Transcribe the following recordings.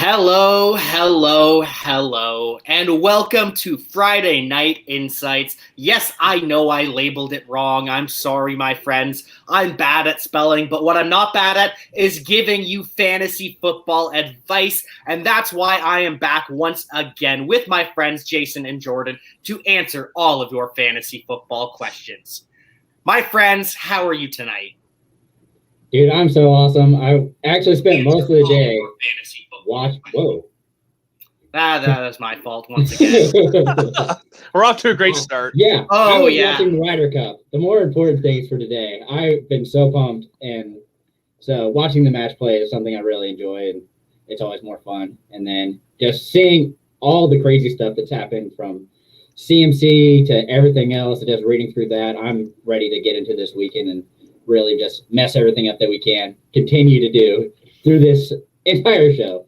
Hello, and welcome to Friday Night Insights. Yes, I know I labeled it wrong. I'm sorry, my friends. I'm bad at spelling, but what I'm not bad at is giving you fantasy football advice, and that's why I am back once again with my friends Jason and Jordan to answer all of your fantasy football questions. My friends, how are you tonight? Dude, I'm so awesome. I actually spent most of the day watching. Whoa. That was my fault once again. We're off to a great start. Yeah. I was watching the Ryder Cup. The more important things for today. I've been so pumped. And so watching the match play is something I really enjoy. And it's always more fun. And then just seeing all the crazy stuff that's happened from CMC to everything else and just reading through that. I'm ready to get into this weekend and really just mess everything up that we can continue to do through this entire show.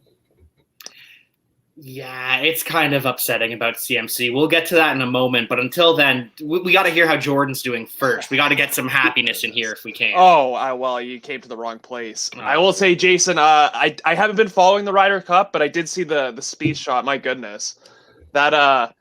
Yeah, it's kind of upsetting about CMC. We'll get to that in a moment, but until then, we got to hear how Jordan's doing first. We got to get some happiness in here if we can. Well, you came to the wrong place. I will say, Jason, I haven't been following the Ryder Cup, but I did see the speed shot. My goodness. That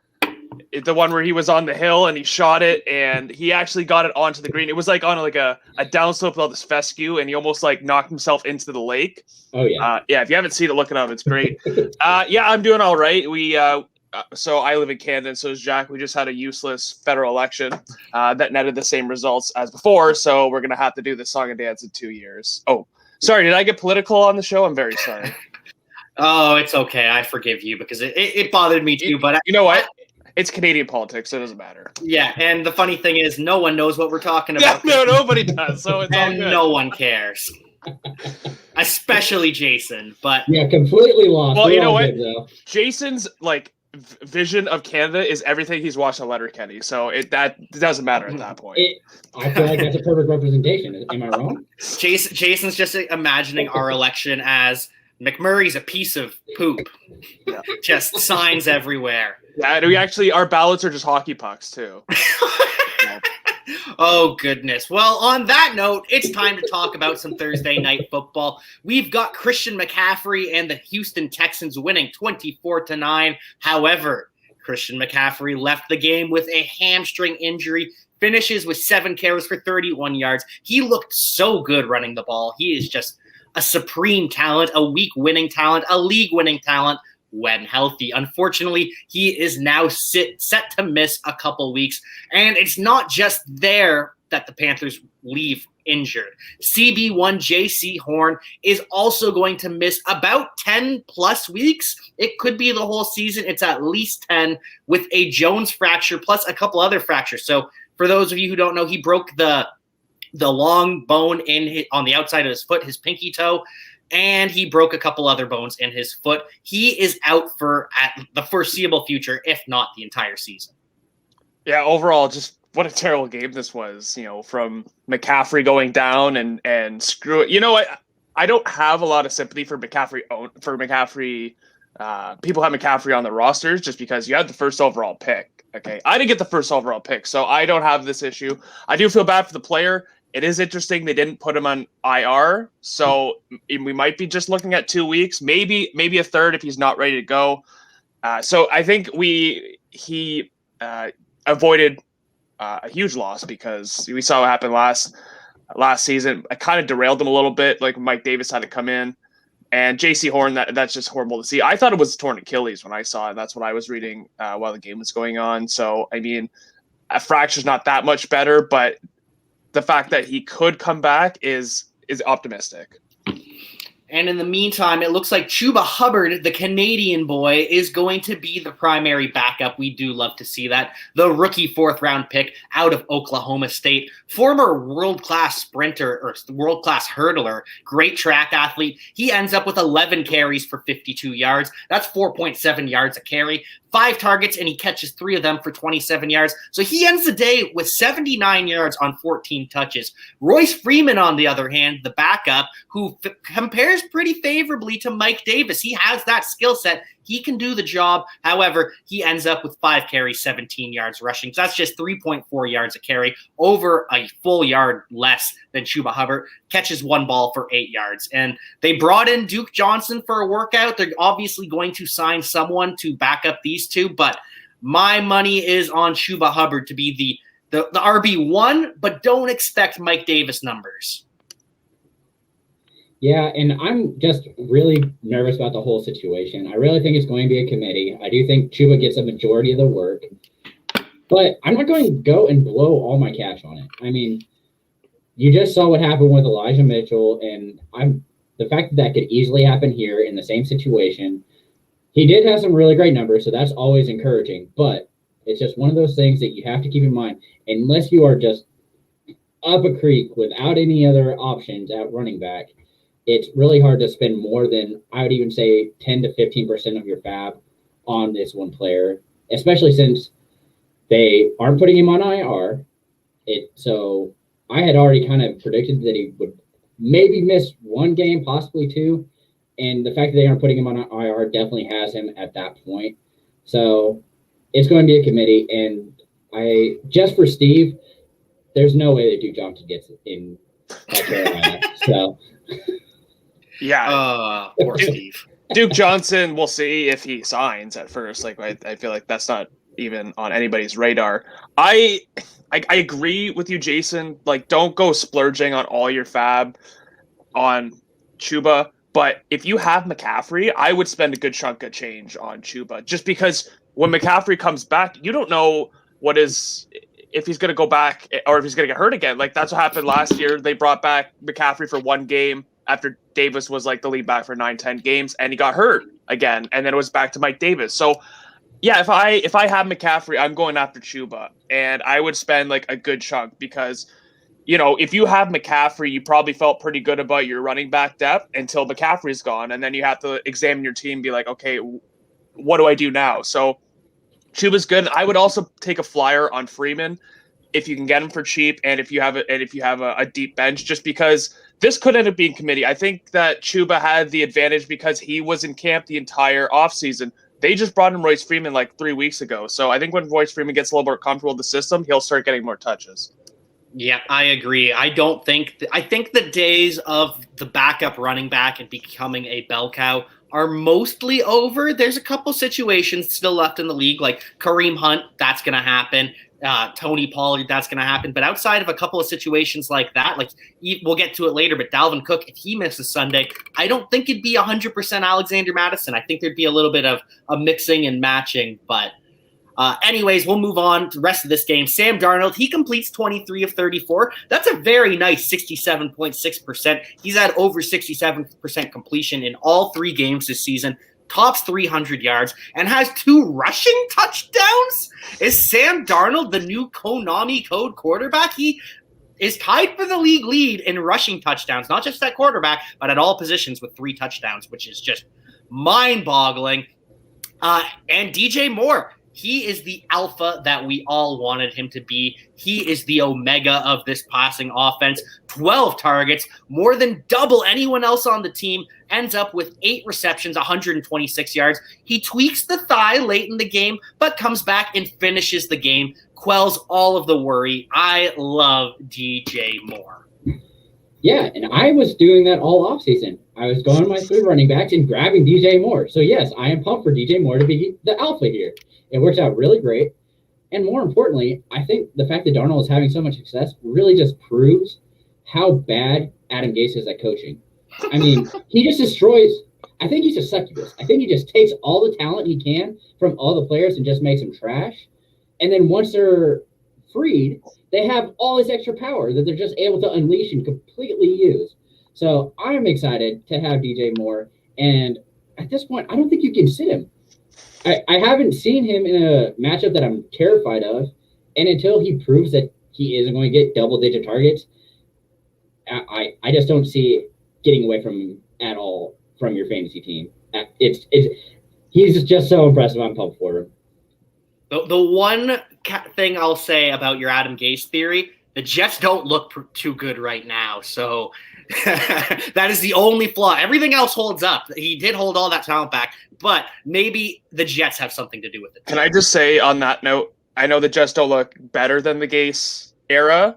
the one where he was on the hill and he shot it and he actually got it onto the green. It was like on a downslope with all this fescue and he almost like knocked himself into the lake. Oh yeah. If you haven't seen it, look it up. It's great. I'm doing all right. So I live in Canada and so does Jack. We just had a useless federal election that netted the same results as before. So we're going to have to do the song and dance in 2 years. Oh, sorry. Did I get political on the show? I'm very sorry. Oh, it's okay. I forgive you because it bothered me too. But you know what? It's Canadian politics, so it doesn't matter. Yeah, and the funny thing is, no one knows what we're talking about. Yeah, no, nobody does, so it's all good. And no one cares. Especially Jason, but... Yeah, completely lost. Well, you know what? Jason's, vision of Canada is everything he's watched on Letterkenny, so that doesn't matter at that point. I feel like that's a perfect representation. Am I wrong? Jason's just imagining our election as McMurray's a piece of poop. Yeah. Just signs everywhere. Yeah, our ballots are just hockey pucks, too. Oh, goodness. Well, on that note, it's time to talk about some Thursday night football. We've got Christian McCaffrey and the Houston Texans winning 24-9. However, Christian McCaffrey left the game with a hamstring injury, finishes with 7 carries for 31 yards. He looked so good running the ball. He is just a supreme talent, a week-winning talent, a league-winning talent when healthy. Unfortunately, he is now set to miss a couple weeks, and it's not just there that the Panthers leave injured. CB1 JC Horn is also going to miss about 10-plus weeks. It could be the whole season. It's at least 10 with a Jones fracture plus a couple other fractures. So for those of you who don't know, he broke the long bone on the outside of his foot, his pinky toe, and he broke a couple other bones in his foot. He is out for at the foreseeable future, if not the entire season. Yeah, overall, just what a terrible game this was, from McCaffrey going down and screw it. You know what? I don't have a lot of sympathy for McCaffrey. People have McCaffrey on the rosters just because you had the first overall pick. Okay, I didn't get the first overall pick, so I don't have this issue. I do feel bad for the player. It is interesting they didn't put him on IR, so we might be just looking at 2 weeks, maybe a third if he's not ready to go. So I think he avoided a huge loss because we saw what happened last season. I kind of derailed them a little bit, like Mike Davis had to come in. And JC Horn, that's just horrible to see. I thought it was torn Achilles when I saw it. That's what I was reading while the game was going on. So, I mean, a fracture's not that much better, but the fact that he could come back is optimistic. And in the meantime, it looks like Chuba Hubbard, the Canadian boy, is going to be the primary backup. We do love to see that. The rookie 4th-round pick out of Oklahoma State. Former world-class sprinter or world-class hurdler, great track athlete. He ends up with 11 carries for 52 yards. That's 4.7 yards a carry. 5 targets, and he catches 3 of them for 27 yards. So he ends the day with 79 yards on 14 touches. Royce Freeman, on the other hand, the backup, who compared compares pretty favorably to Mike Davis. He has that skill set. He can do the job. However, he ends up with 5 carries, 17 yards rushing. So that's just 3.4 yards a carry, over a full yard less than Chuba Hubbard. Catches 1 ball for 8 yards. And they brought in Duke Johnson for a workout. They're obviously going to sign someone to back up these two, but my money is on Chuba Hubbard to be the RB1, but don't expect Mike Davis numbers. Yeah, and I'm just really nervous about the whole situation. I really think it's going to be a committee. I do think Chuba gets a majority of the work, but I'm not going to go and blow all my cash on it. I mean, you just saw what happened with Elijah Mitchell, and the fact that could easily happen here in the same situation. He did have some really great numbers, so that's always encouraging, but it's just one of those things that you have to keep in mind. Unless you are just up a creek without any other options at running back, it's really hard to spend more than, I would even say, 10 to 15% of your fab on this one player, especially since they aren't putting him on IR. So I had already kind of predicted that he would maybe miss 1 game, possibly 2. And the fact that they aren't putting him on IR definitely has him at that point. So it's going to be a committee. And just for Steve, there's no way that Duke Johnson gets it in Carolina. So, yeah. Poor Steve. Duke Johnson, we'll see if he signs at first. Like, I feel like that's not even on anybody's radar. I agree with you, Jason. Like, don't go splurging on all your fab on Chuba. But if you have McCaffrey, I would spend a good chunk of change on Chuba, just because when McCaffrey comes back, you don't know if he's going to go back or if he's going to get hurt again. Like, that's what happened last year. They brought back McCaffrey for 1 game after Davis was like the lead back for 9-10 games, and he got hurt again, and then it was back to Mike Davis. So yeah, if I have McCaffrey, I'm going after Chuba, and I would spend like a good chunk, because if you have McCaffrey, you probably felt pretty good about your running back depth until McCaffrey's gone, and then you have to examine your team and be like, okay, what do I do now? So Chuba's good. I would also take a flyer on Freeman if you can get him for cheap, and if you have a deep bench, just because this could end up being committee. I think that Chuba had the advantage because he was in camp the entire offseason. They just brought in Royce Freeman like 3 weeks ago. So I think when Royce Freeman gets a little more comfortable with the system, he'll start getting more touches. Yeah, I agree. I think the days of the backup running back and becoming a bell cow are mostly over. There's a couple situations still left in the league, like Kareem Hunt, that's going to happen. Tony Pollard, that's going to happen. But outside of a couple of situations like that, like we'll get to it later, but Dalvin Cook, if he misses Sunday, I don't think it'd be 100% Alexander Mattison. I think there'd be a little bit of a mixing and matching, but anyways, we'll move on to the rest of this game. Sam Darnold, he completes 23 of 34. That's a very nice 67.6%. He's had over 67% completion in all 3 games this season, tops 300 yards, and has 2 rushing touchdowns. Is Sam Darnold the new Konami code quarterback? He is tied for the league lead in rushing touchdowns, not just at quarterback, but at all positions with 3 touchdowns, which is just mind-boggling. And DJ Moore, he is the alpha that we all wanted him to be. He is the omega of this passing offense. 12 targets, more than double anyone else on the team, ends up with 8 receptions, 126 yards. He tweaks the thigh late in the game, but comes back and finishes the game, quells all of the worry. I love DJ Moore. Yeah, and I was doing that all offseason. I was going to my 3 running backs and grabbing DJ Moore. So yes, I am pumped for DJ Moore to be the alpha here. It works out really great. And more importantly, I think the fact that Darnold is having so much success really just proves how bad Adam Gase is at coaching. I mean, he just destroys. I think he's a succubus. I think he just takes all the talent he can from all the players and just makes them trash. And then once they're freed, they have all this extra power that they're just able to unleash and completely use. So I'm excited to have DJ Moore. And at this point, I don't think you can sit him. I haven't seen him in a matchup that I'm terrified of, and until he proves that he isn't going to get double-digit targets, I just don't see it getting away from him at all from your fantasy team. He's just so impressive. I'm pumped for him. The one thing I'll say about your Adam Gase theory, the Jets don't look too good right now. So That is the only flaw. Everything else holds up. He did hold all that talent back, but maybe the Jets have something to do with it. Can I just say on that note, I know the Jets don't look better than the Gase era,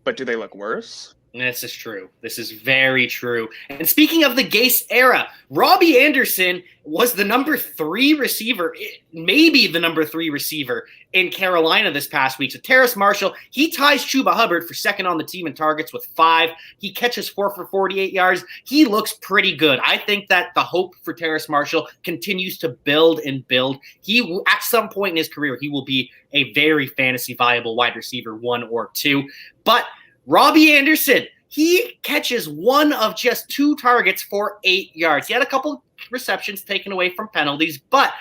but do they look worse? This is true. This is very true. And speaking of the Gase era, Robbie Anderson was the number 3 receiver, maybe the number 3 receiver in Carolina this past week. So Terrace Marshall, he ties Chuba Hubbard for second on the team in targets with 5. He catches 4 for 48 yards. He looks pretty good. I think that the hope for Terrace Marshall continues to build and build. He, at some point in his career, he will be a very fantasy viable wide receiver 1 or 2. But Robbie Anderson, he catches 1 of just 2 targets for 8 yards. He had a couple receptions taken away from penalties, but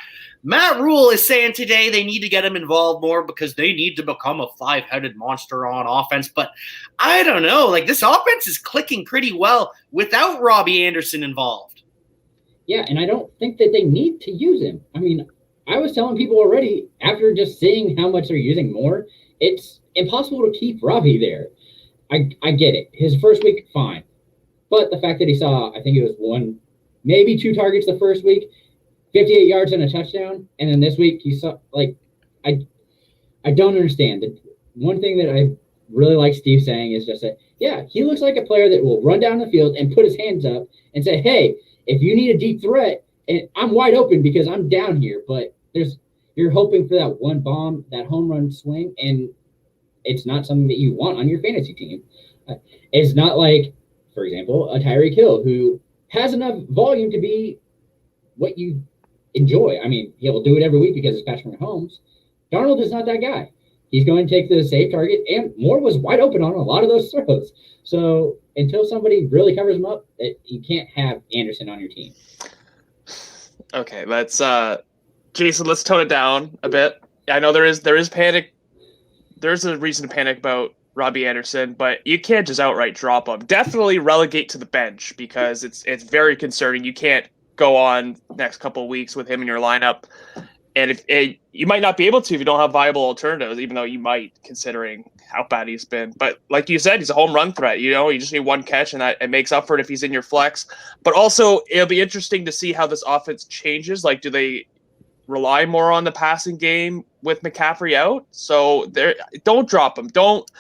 Matt Rule is saying today they need to get him involved more because they need to become a 5-headed monster on offense. But I don't know. Like, this offense is clicking pretty well without Robbie Anderson involved. Yeah, and I don't think that they need to use him. I mean, I was telling people already, after just seeing how much they're using more, it's impossible to keep Robbie there. I get it. His first week, fine. But the fact that he saw, I think it was 1, maybe 2 targets the first week, 58 yards and a touchdown, and then this week he saw, like, I don't understand. The one thing that I really like Steve saying is just that, yeah, he looks like a player that will run down the field and put his hands up and say, hey, if you need a deep threat, and I'm wide open because I'm down here, but you're hoping for that one bomb, that home run swing, and it's not something that you want on your fantasy team. It's not like, for example, a Tyreek Hill who has enough volume to be what you enjoy. I mean, he'll do it every week because it's Patrick Mahomes. Darnold is not that guy. He's going to take the safe target, and Moore was wide open on a lot of those throws. So until somebody really covers him up, you can't have Anderson on your team. Okay, let's Jason, let's tone it down a bit. I know there is panic. There's a reason to panic about Robbie Anderson, but you can't just outright drop him. Definitely relegate to the bench because it's very concerning. You can't go on next couple of weeks with him in your lineup, and you might not be able to if you don't have viable alternatives. Even though you might, considering how bad he's been. But like you said, he's a home run threat. You know, you just need 1 catch, and it makes up for it if he's in your flex. But also, it'll be interesting to see how this offense changes. Like, do they rely more on the passing game with McCaffrey out? So don't drop him. Don't.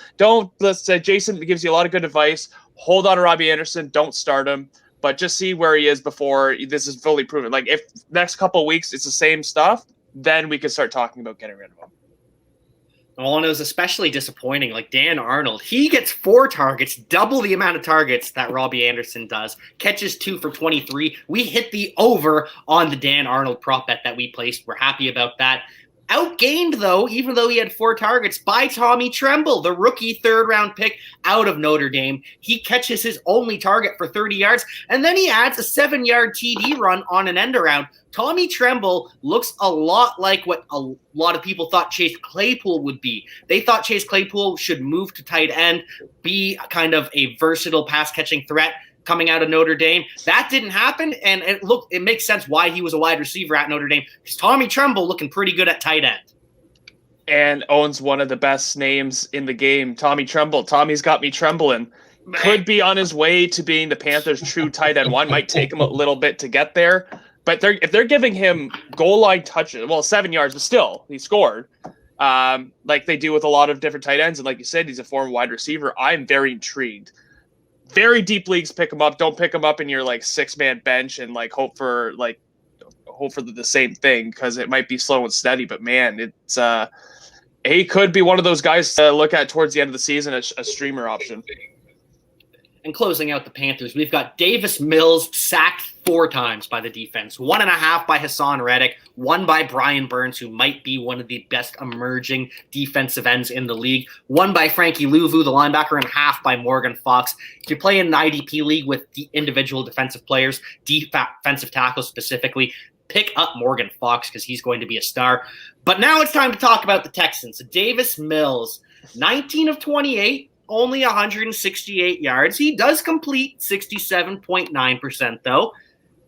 Let's say Jason gives you a lot of good advice. Hold on to Robbie Anderson. Don't start him, but just see where he is before this is fully proven. Like, if next couple of weeks it's the same stuff, then we can start talking about getting rid of him. Well, and it was especially disappointing. Like Dan Arnold, he gets 4 targets, double the amount of targets that Robbie Anderson does. Catches 2 for 23. We hit the over on the Dan Arnold prop bet that we placed. We're happy about that. Outgained, though, even though he had 4 targets, by Tommy Tremble, the rookie 3rd-round pick out of Notre Dame. He catches his only target for 30 yards, and then he adds a 7-yard TD run on an end-around. Tommy Tremble looks a lot like what a lot of people thought Chase Claypool would be. They thought Chase Claypool should move to tight end, be kind of a versatile pass-catching threat coming out of Notre Dame. That didn't happen, and it makes sense why he was a wide receiver at Notre Dame. Because Tommy Tremble looking pretty good at tight end. And owns one of the best names in the game, Tommy Tremble. Tommy's got me trembling. Could be on his way to being the Panthers' true tight end one. Might take him a little bit to get there. But if they're giving him goal line touches, well, 7 yards, but still, he scored, like they do with a lot of different tight ends. And like you said, he's a former wide receiver. I'm very intrigued. Very deep leagues pick him up. Don't pick him up in your 6-man bench and hope for the same thing because it might be slow and steady. But man, it's he could be one of those guys to look at towards the end of the season, a streamer option. And closing out the Panthers, we've got Davis Mills sacked 4 times by the defense. 1.5 by Hassan Reddick, 1 by Brian Burns, who might be one of the best emerging defensive ends in the league. 1 by Frankie Louvu, the linebacker, and 0.5 by Morgan Fox. If you play in an IDP league with the individual defensive players, defensive tackles specifically, pick up Morgan Fox because he's going to be a star. But now it's time to talk about the Texans. So Davis Mills, 19 of 28. Only 168 yards. He does complete 67.9%, though.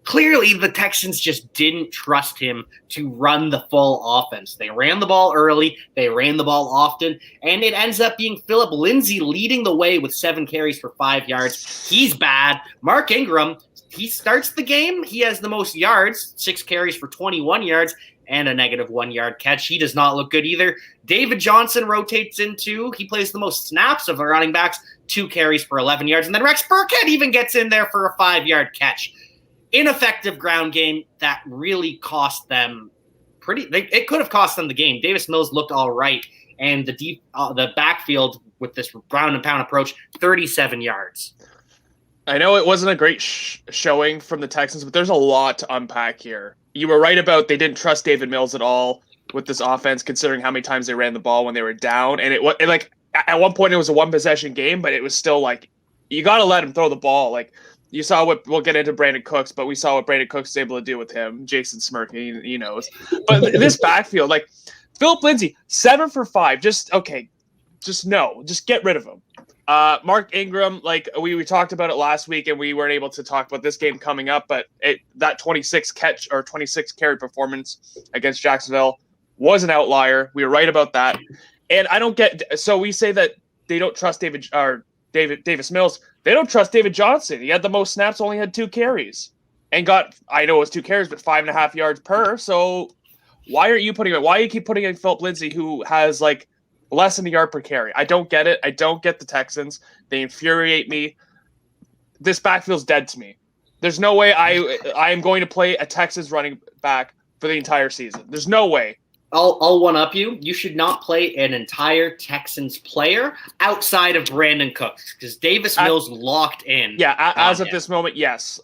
Clearly, the Texans just didn't trust him to run the full offense. They ran the ball early, they ran the ball often, and it ends up being Phillip Lindsay leading the way with 7 carries for 5 yards. He's bad. Mark Ingram, he starts the game. He has the most yards, 6 carries for 21 yards, and a negative 1 yard catch. He does not look good either. David Johnson rotates in too. He plays the most snaps of the running backs, 2 carries for 11 yards. And then Rex Burkhead even gets in there for a 5-yard catch. Ineffective ground game that really cost them it could have cost them the game. Davis Mills looked all right. And the backfield with this ground and pound approach, 37 yards. I know it wasn't a great showing from the Texans, but there's a lot to unpack here. You were right about they didn't trust David Mills at all with this offense, considering how many times they ran the ball when they were down. And at one point it was a 1-possession game, but it was still like, you got to let him throw the ball. Like, you saw what we'll get into Brandon Cooks, but we saw what Brandon Cooks was able to do with him. Jason smirking, he knows. But this backfield, like Phillip Lindsay, 7 for 5. Just get rid of him. Mark Ingram, like we talked about it last week, and we weren't able to talk about this game coming up, but that 26 catch or 26 carry performance against Jacksonville was an outlier. We were right about that. And I don't get, so we say that they don't trust Davis Mills. They don't trust David Johnson. He had the most snaps, only had 2 carries, and I know it was 2 carries, but 5.5 yards per. So why do you keep putting in Phillip Lindsay, who has like less than a yard per carry? I don't get it. I don't get the Texans. They infuriate me. This backfield's dead to me. There's no way I am going to play a Texans running back for the entire season. There's no way. I'll one-up you. You should not play an entire Texans player outside of Brandon Cooks because Davis Mills locked in. Yeah, as of this moment, yes.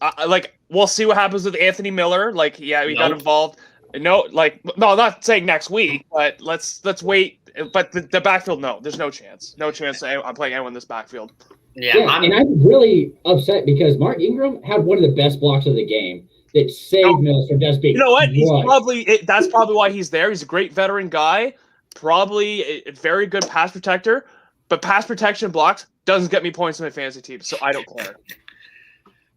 We'll see what happens with Anthony Miller. We got involved. No, not saying next week, but let's wait. But the backfield, no, there's no chance. No chance I'm playing anyone in this backfield. Yeah, and I'm really upset because Mark Ingram had one of the best blocks of the game that saved Mills from just being. You know what? That's probably why he's there. He's a great veteran guy, probably a very good pass protector, but pass protection blocks doesn't get me points in my fantasy team, so I don't care.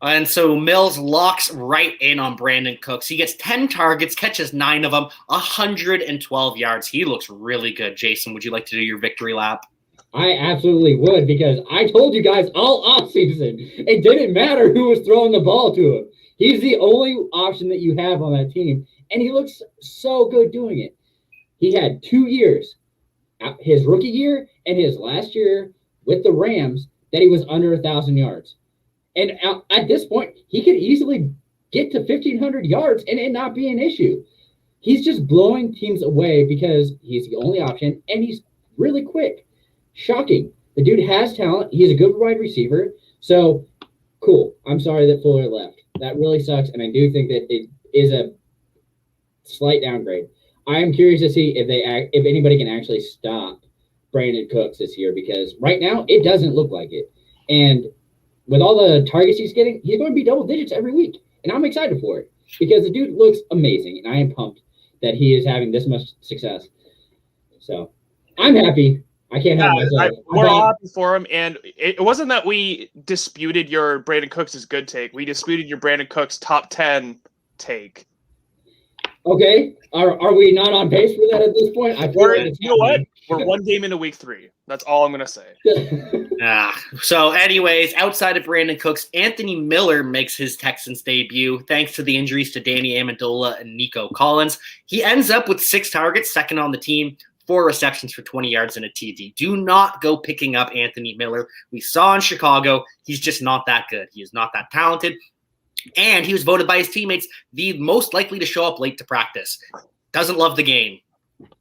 And so Mills locks right in on Brandon Cooks. He gets 10 targets, catches 9 of them, 112 yards. He looks really good. Jason, would you like to do your victory lap? I absolutely would, because I told you guys all offseason it didn't matter who was throwing the ball to him. He's the only option that you have on that team, and he looks so good doing it. He had 2 years, his rookie year and his last year with the Rams, that he was under 1,000 yards. And at this point, he could easily get to 1,500 yards and it not be an issue. He's just blowing teams away because he's the only option, and he's really quick. Shocking. The dude has talent. He's a good wide receiver. So, cool. I'm sorry that Fuller left. That really sucks, and I do think that it is a slight downgrade. I am curious to see if anybody can actually stop Brandon Cooks this year, because right now it doesn't look like it. And with all the targets he's getting, he's going to be double digits every week, and I'm excited for it because the dude looks amazing, and I am pumped that he is having this much success. So I'm happy. I can't help myself. We're all happy for him, and it wasn't that we disputed your Brandon Cooks is good take. We disputed your Brandon Cooks top 10 take. Okay, are we not on pace for that at this point? You know what? We're 1 game into week 3. That's all I'm going to say. So anyways, outside of Brandon Cooks, Anthony Miller makes his Texans debut thanks to the injuries to Danny Amendola and Nico Collins. He ends up with 6 targets, second on the team, 4 receptions for 20 yards and a TD. Do not go picking up Anthony Miller. We saw in Chicago, he's just not that good. He is not that talented. And he was voted by his teammates the most likely to show up late to practice. Doesn't love the game.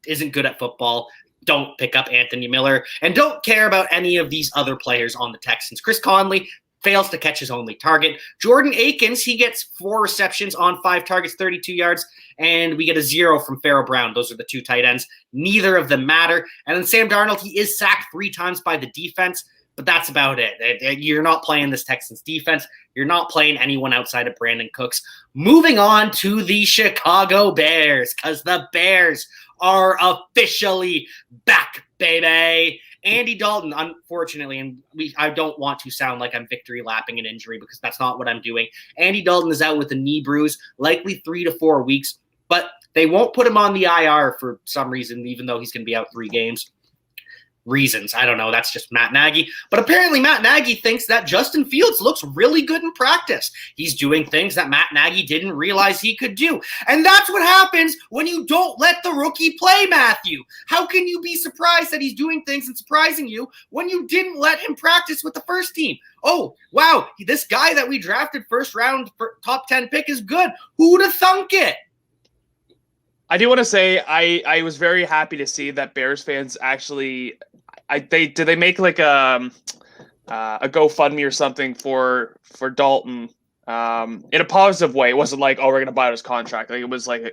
Isn't good at football. Don't pick up Anthony Miller. And don't care about any of these other players on the Texans. Chris Conley fails to catch his only target. Jordan Akins, he gets 4 receptions on 5 targets, 32 yards. And we get a 0 from Pharaoh Brown. Those are the 2 tight ends. Neither of them matter. And then Sam Darnold, he is sacked 3 times by the defense. But that's about it. You're not playing this Texans defense. You're not playing anyone outside of Brandon Cooks. Moving on to the Chicago Bears, because the Bears are officially back, baby. Andy Dalton, unfortunately, and I don't want to sound like I'm victory lapping an injury because that's not what I'm doing. Andy Dalton is out with a knee bruise, likely 3 to 4 weeks, but they won't put him on the IR for some reason, even though he's going to be out 3 games. Reasons. I don't know. That's just Matt Nagy. But apparently Matt Nagy thinks that Justin Fields looks really good in practice. He's doing things that Matt Nagy didn't realize he could do. And that's what happens when you don't let the rookie play, Matthew. How can you be surprised that he's doing things and surprising you when you didn't let him practice with the first team? Oh, wow, this guy that we drafted first round for top 10 pick is good. Who'd have thunk it? I do want to say I was very happy to see that Bears fans actually they make like a GoFundMe or something for Dalton in a positive way. It wasn't like, oh, we're gonna buy out his contract. Like it was like a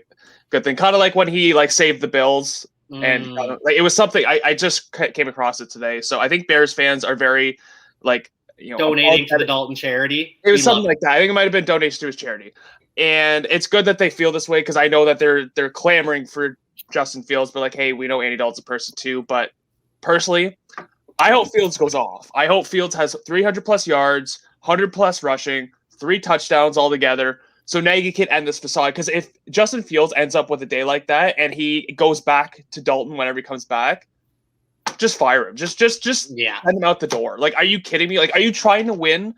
good thing, kind of like when he like saved the Bills and like it was something. I just came across it today, so I think Bears fans are very like donating to the Dalton charity. It was something like that. I think it might have been donation to his charity. And it's good that they feel this way because I know that they're clamoring for Justin Fields, but like, hey, we know Andy Dalton's a person too. But personally, I hope Fields goes off. I hope Fields has 300 plus yards, 100 plus rushing, 3 touchdowns altogether. So Nagy can end this facade. Because if Justin Fields ends up with a day like that and he goes back to Dalton whenever he comes back, just fire him. Just send him out the door. Like, are you kidding me? Like, are you trying to win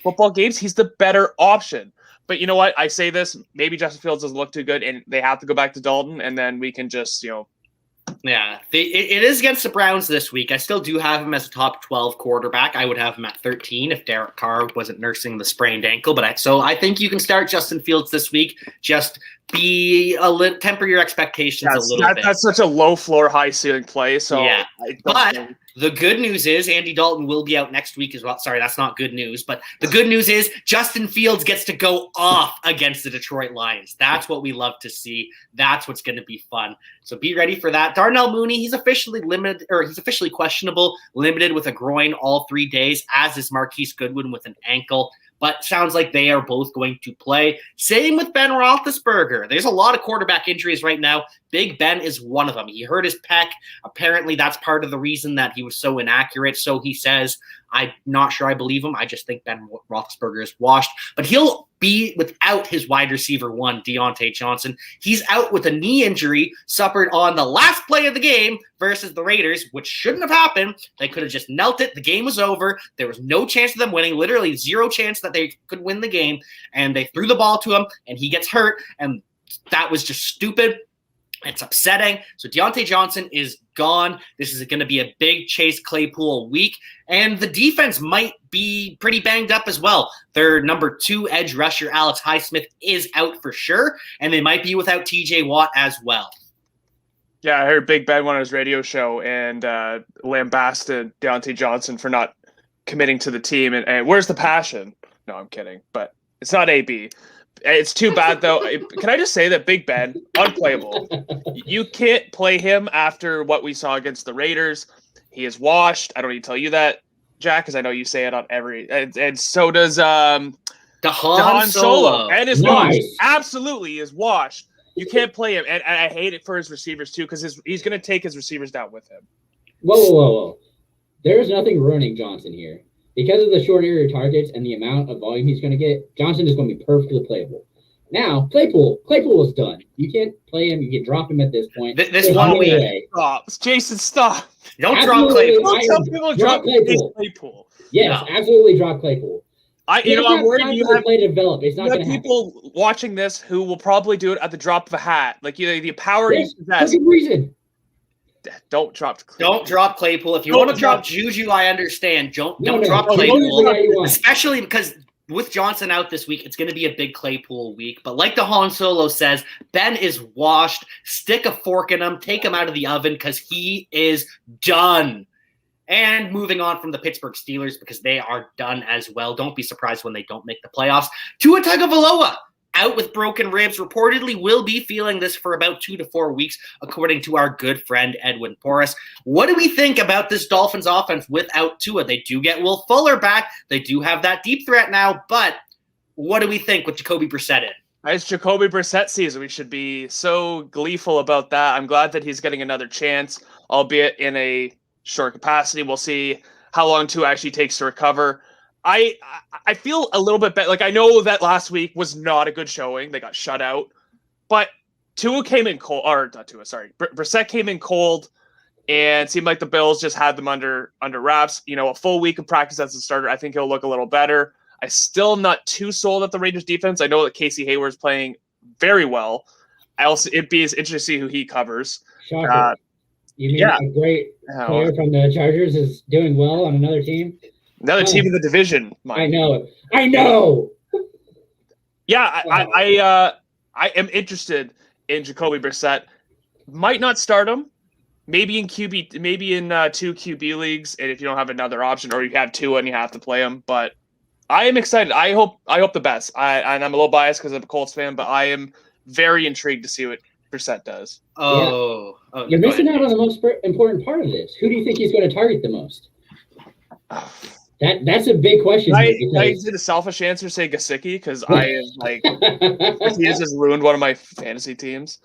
football games? He's the better option. But you know what? I say this, maybe Justin Fields doesn't look too good, and they have to go back to Dalton, and then we can just, Yeah, it is against the Browns this week. I still do have him as a top 12 quarterback. I would have him at 13 if Derek Carr wasn't nursing the sprained ankle. But I think you can start Justin Fields this week. Just temper your expectations a little bit. That's such a low floor, high ceiling play. So yeah, but the good news is Andy Dalton will be out next week as well. Sorry, that's not good news. But the good news is Justin Fields gets to go off against the Detroit Lions. That's what we love to see. That's what's going to be fun. So be ready for that. Darnell Mooney, he's officially questionable, limited with a groin all 3 days, as is Marquise Goodwin with an ankle. But sounds like they are both going to play. Same with Ben Roethlisberger. There's a lot of quarterback injuries right now. Big Ben is one of them. He hurt his pec. Apparently, that's part of the reason that he was so inaccurate. So he says, I'm not sure I believe him. I just think Ben Roethlisberger is washed. But he'll be without his wide receiver one, Deontay Johnson. He's out with a knee injury suffered on the last play of the game versus the Raiders, which shouldn't have happened. They could have just knelt it. The game was over. There was no chance of them winning, literally zero chance that they could win the game. And they threw the ball to him, and he gets hurt. And that was just stupid. It's upsetting. So Deontay Johnson is gone. This is going to be a big Chase Claypool week. And the defense might be pretty banged up as well. Their number 2 edge rusher, Alex Highsmith, is out for sure. And they might be without TJ Watt as well. Yeah, I heard Big Ben went on his radio show and lambasted Deontay Johnson for not committing to the team. And where's the passion? No, I'm kidding. But it's not AB. It's too bad, though. Can I just say that Big Ben, unplayable. You can't play him after what we saw against the Raiders. He is washed. I don't need to tell you that, Jack, because I know you say it on every. And so does DeHaan Solo. And is washed. Absolutely is washed. You can't play him. And I hate it for his receivers, too, because he's going to take his receivers down with him. Whoa. There is nothing ruining Johnson here. Because of the short area targets and the amount of volume he's going to get, Johnson is going to be perfectly playable. Now, Claypool is done. You can't play him. You can drop him at this point. This 1 week. Stop. Jason, stop. Don't drop Claypool. Don't tell people to drop Claypool. Yes, absolutely drop Claypool. I'm worried you have play to develop. It's not going to happen. People watching this who will probably do it at the drop of a hat. Like the power you possess. That's a reason. Don't drop Claypool. Don't drop Claypool. If you want to drop Juju, I understand. Don't drop Claypool. Especially because with Johnson out this week, it's going to be a big Claypool week. But like DeHaan Solo says, Ben is washed. Stick a fork in him. Take him out of the oven because he is done. And moving on from the Pittsburgh Steelers because they are done as well. Don't be surprised when they don't make the playoffs. Tua Tagovailoa, out with broken ribs, reportedly will be feeling this for about 2 to 4 weeks, according to our good friend Edwin Porras. What do we think about this Dolphins offense without Tua? They do get Will Fuller back. They do have that deep threat now, but what do we think with Jacoby Brissett in? It's Jacoby Brissett season. We should be so gleeful about that. I'm glad that he's getting another chance, albeit in a short capacity. We'll see how long Tua actually takes to recover. I feel a little bit better. Like, I know that last week was not a good showing. They got shut out. But Tua came in cold. Or not Tua, sorry. Brissett came in cold. And it seemed like the Bills just had them under wraps. A full week of practice as a starter, I think he'll look a little better. I still am not too sold at the Raiders defense. I know that Casey Hayward's playing very well. It'd be interesting to see who he covers. Shocker. You mean a great player from the Chargers is doing well on another team? Another team in the division. I know. Yeah, I am interested in Jacoby Brissett. Might not start him. Maybe in 2 QB leagues, and if you don't have another option, or you have two and you have to play them. But I am excited. I hope the best. And I'm a little biased because I'm a Colts fan, but I am very intrigued to see what Brissett does. You're missing out on the most important part of this. Who do you think he's going to target the most? That's a big question. I did a selfish answer, say Gesicki, because I am he has just ruined one of my fantasy teams.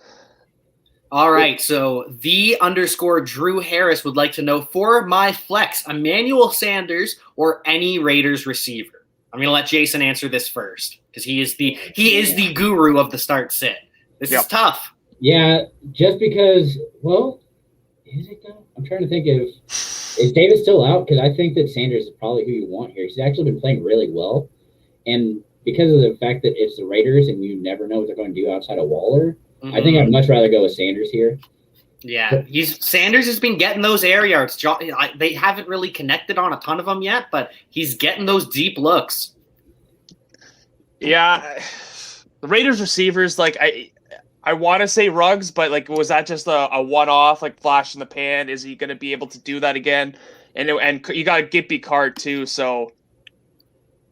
All right, so _Drew Harris would like to know, for my flex, Emmanuel Sanders or any Raiders receiver. I'm going to let Jason answer this first because he is the guru of the start sit. This is tough. Yeah, just because. Well, is it though? I'm trying to think is David still out? Because I think that Sanders is probably who you want here. He's actually been playing really well, and because of the fact that it's the Raiders and you never know what they're going to do outside of Waller. I think I'd much rather go with Sanders here. Yeah, Sanders has been getting those air yards. They haven't really connected on a ton of them yet, but he's getting those deep looks. Yeah, the Raiders receivers, like I want to say Ruggs, but like, was that just a one-off, like flash in the pan? Is he going to be able to do that again? And you got Gippy Card too, so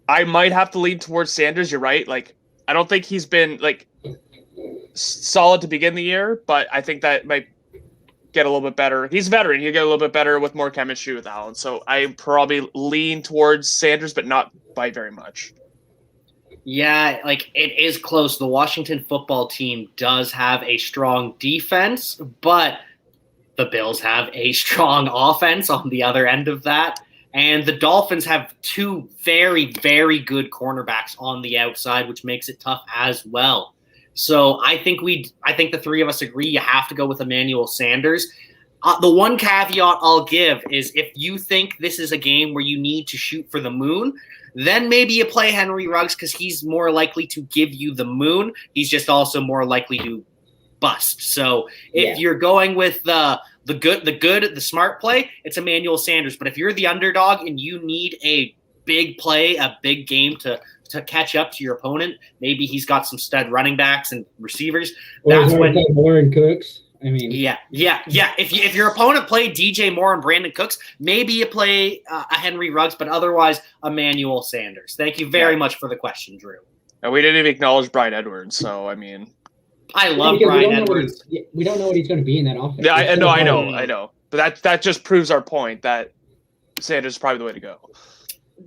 I might have to lean towards Sanders. You're right. Like, I don't think he's been like solid to begin the year, but I think that might get a little bit better. He's a veteran. He'll get a little bit better with more chemistry with Allen. So I probably lean towards Sanders, but not by very much. Yeah, like it is close. The Washington football team does have a strong defense, but the Bills have a strong offense on the other end of that. And the Dolphins have two very, very good cornerbacks on the outside, which makes it tough as well. So I think the three of us agree you have to go with Emmanuel Sanders. The one caveat I'll give is if you think this is a game where you need to shoot for the moon, then maybe you play Henry Ruggs because he's more likely to give you the moon. He's just also more likely to bust. So if you're going with the smart play, it's Emmanuel Sanders. But if you're the underdog and you need a big play, a big game to catch up to your opponent, maybe he's got some stud running backs and receivers. That's when Warren Cooks. I mean, yeah. If your opponent played DJ Moore and Brandon Cooks, maybe you play a Henry Ruggs, but otherwise Emmanuel Sanders. Thank you very much for the question, Drew. And we didn't even acknowledge Brian Edwards, so I mean, I love Brian Edwards. We don't know what he's going to be in that offense. Yeah, I know. But that just proves our point that Sanders is probably the way to go.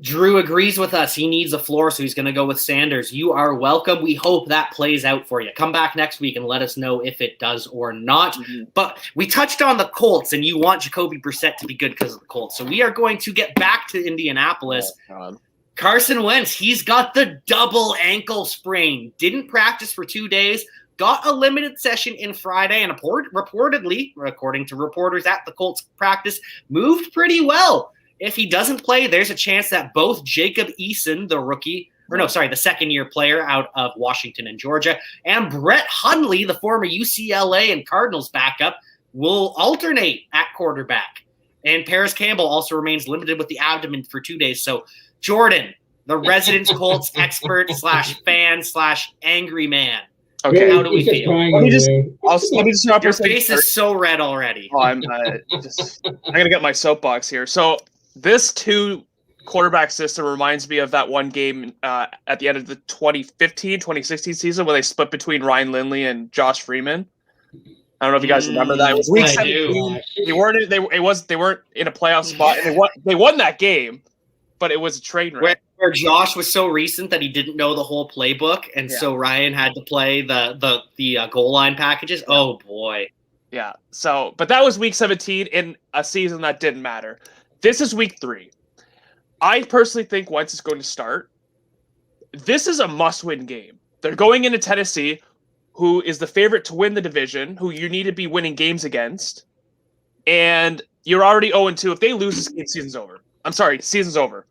Drew agrees with us. He needs a floor, so he's going to go with Sanders. You are welcome. We hope that plays out for you. Come back next week and let us know if it does or not. Mm-hmm. But we touched on the Colts, and you want Jacoby Brissett to be good because of the Colts. So we are going to get back to Indianapolis. Oh, Carson Wentz, he's got the double ankle sprain. Didn't practice for 2 days. Got a limited session in Friday, and reportedly, according to reporters at the Colts practice, moved pretty well. If he doesn't play, there's a chance that both Jacob Eason, the second-year player out of Washington and Georgia, and Brett Hundley, the former UCLA and Cardinals backup, will alternate at quarterback. And Paris Campbell also remains limited with the abdomen for 2 days. So, Jordan, the resident Colts expert / fan / angry man. Okay, how do we feel? Let me just stop. Your face is so red already. Oh, I'm gonna get my soapbox here. So this 2 quarterback system reminds me of that one game at the end of the 2015-2016 season where they split between Ryan Lindley and Josh Freeman. I don't know if you guys remember that. It was week 17. They weren't in a playoff spot, and they won that game, but it was a train wreck. Where Josh was so recent that he didn't know the whole playbook, and so Ryan had to play the goal line packages. Oh boy. Yeah. So, but that was week 17 in a season that didn't matter. This is week 3. I personally think Wentz is going to start. This is a must-win game. They're going into Tennessee, who is the favorite to win the division, who you need to be winning games against. And you're already 0-2. If they lose this game, season's over. I'm sorry, season's over.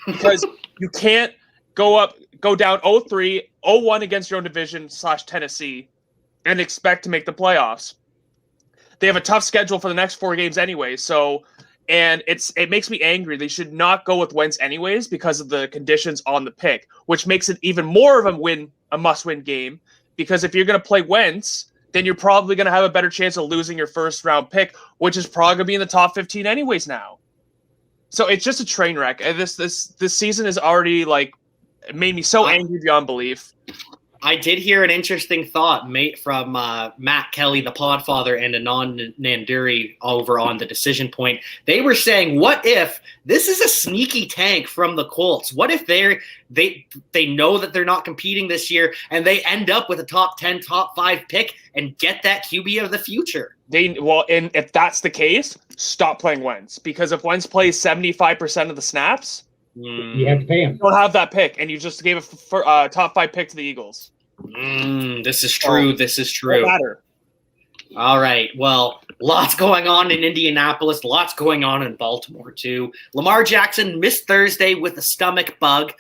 Because you can't go down 0-3, 0-1 against your own division / Tennessee and expect to make the playoffs. They have a tough schedule for the next 4 games anyway, and it makes me angry. They should not go with Wentz anyways because of the conditions on the pick, which makes it even more of a must-win game, because if you're going to play Wentz, then you're probably going to have a better chance of losing your first-round pick, which is probably going to be in the top 15 anyways now. So it's just a train wreck. And this season is already, like, made me so angry beyond belief. I did hear an interesting thought from Matt Kelly, the Podfather, and Anand Nanduri over on the Decision Point. They were saying, what if this is a sneaky tank from the Colts? What if they know that they're not competing this year and they end up with a top 10, top 5 pick and get that QB of the future? And if that's the case, stop playing Wentz, because if Wentz plays 75% of the snaps, you have to pay him. You don't have that pick, and you just gave a top 5 pick to the Eagles. This is true. This is true. No matter. All right. Well, lots going on in Indianapolis. Lots going on in Baltimore, too. Lamar Jackson missed Thursday with a stomach bug.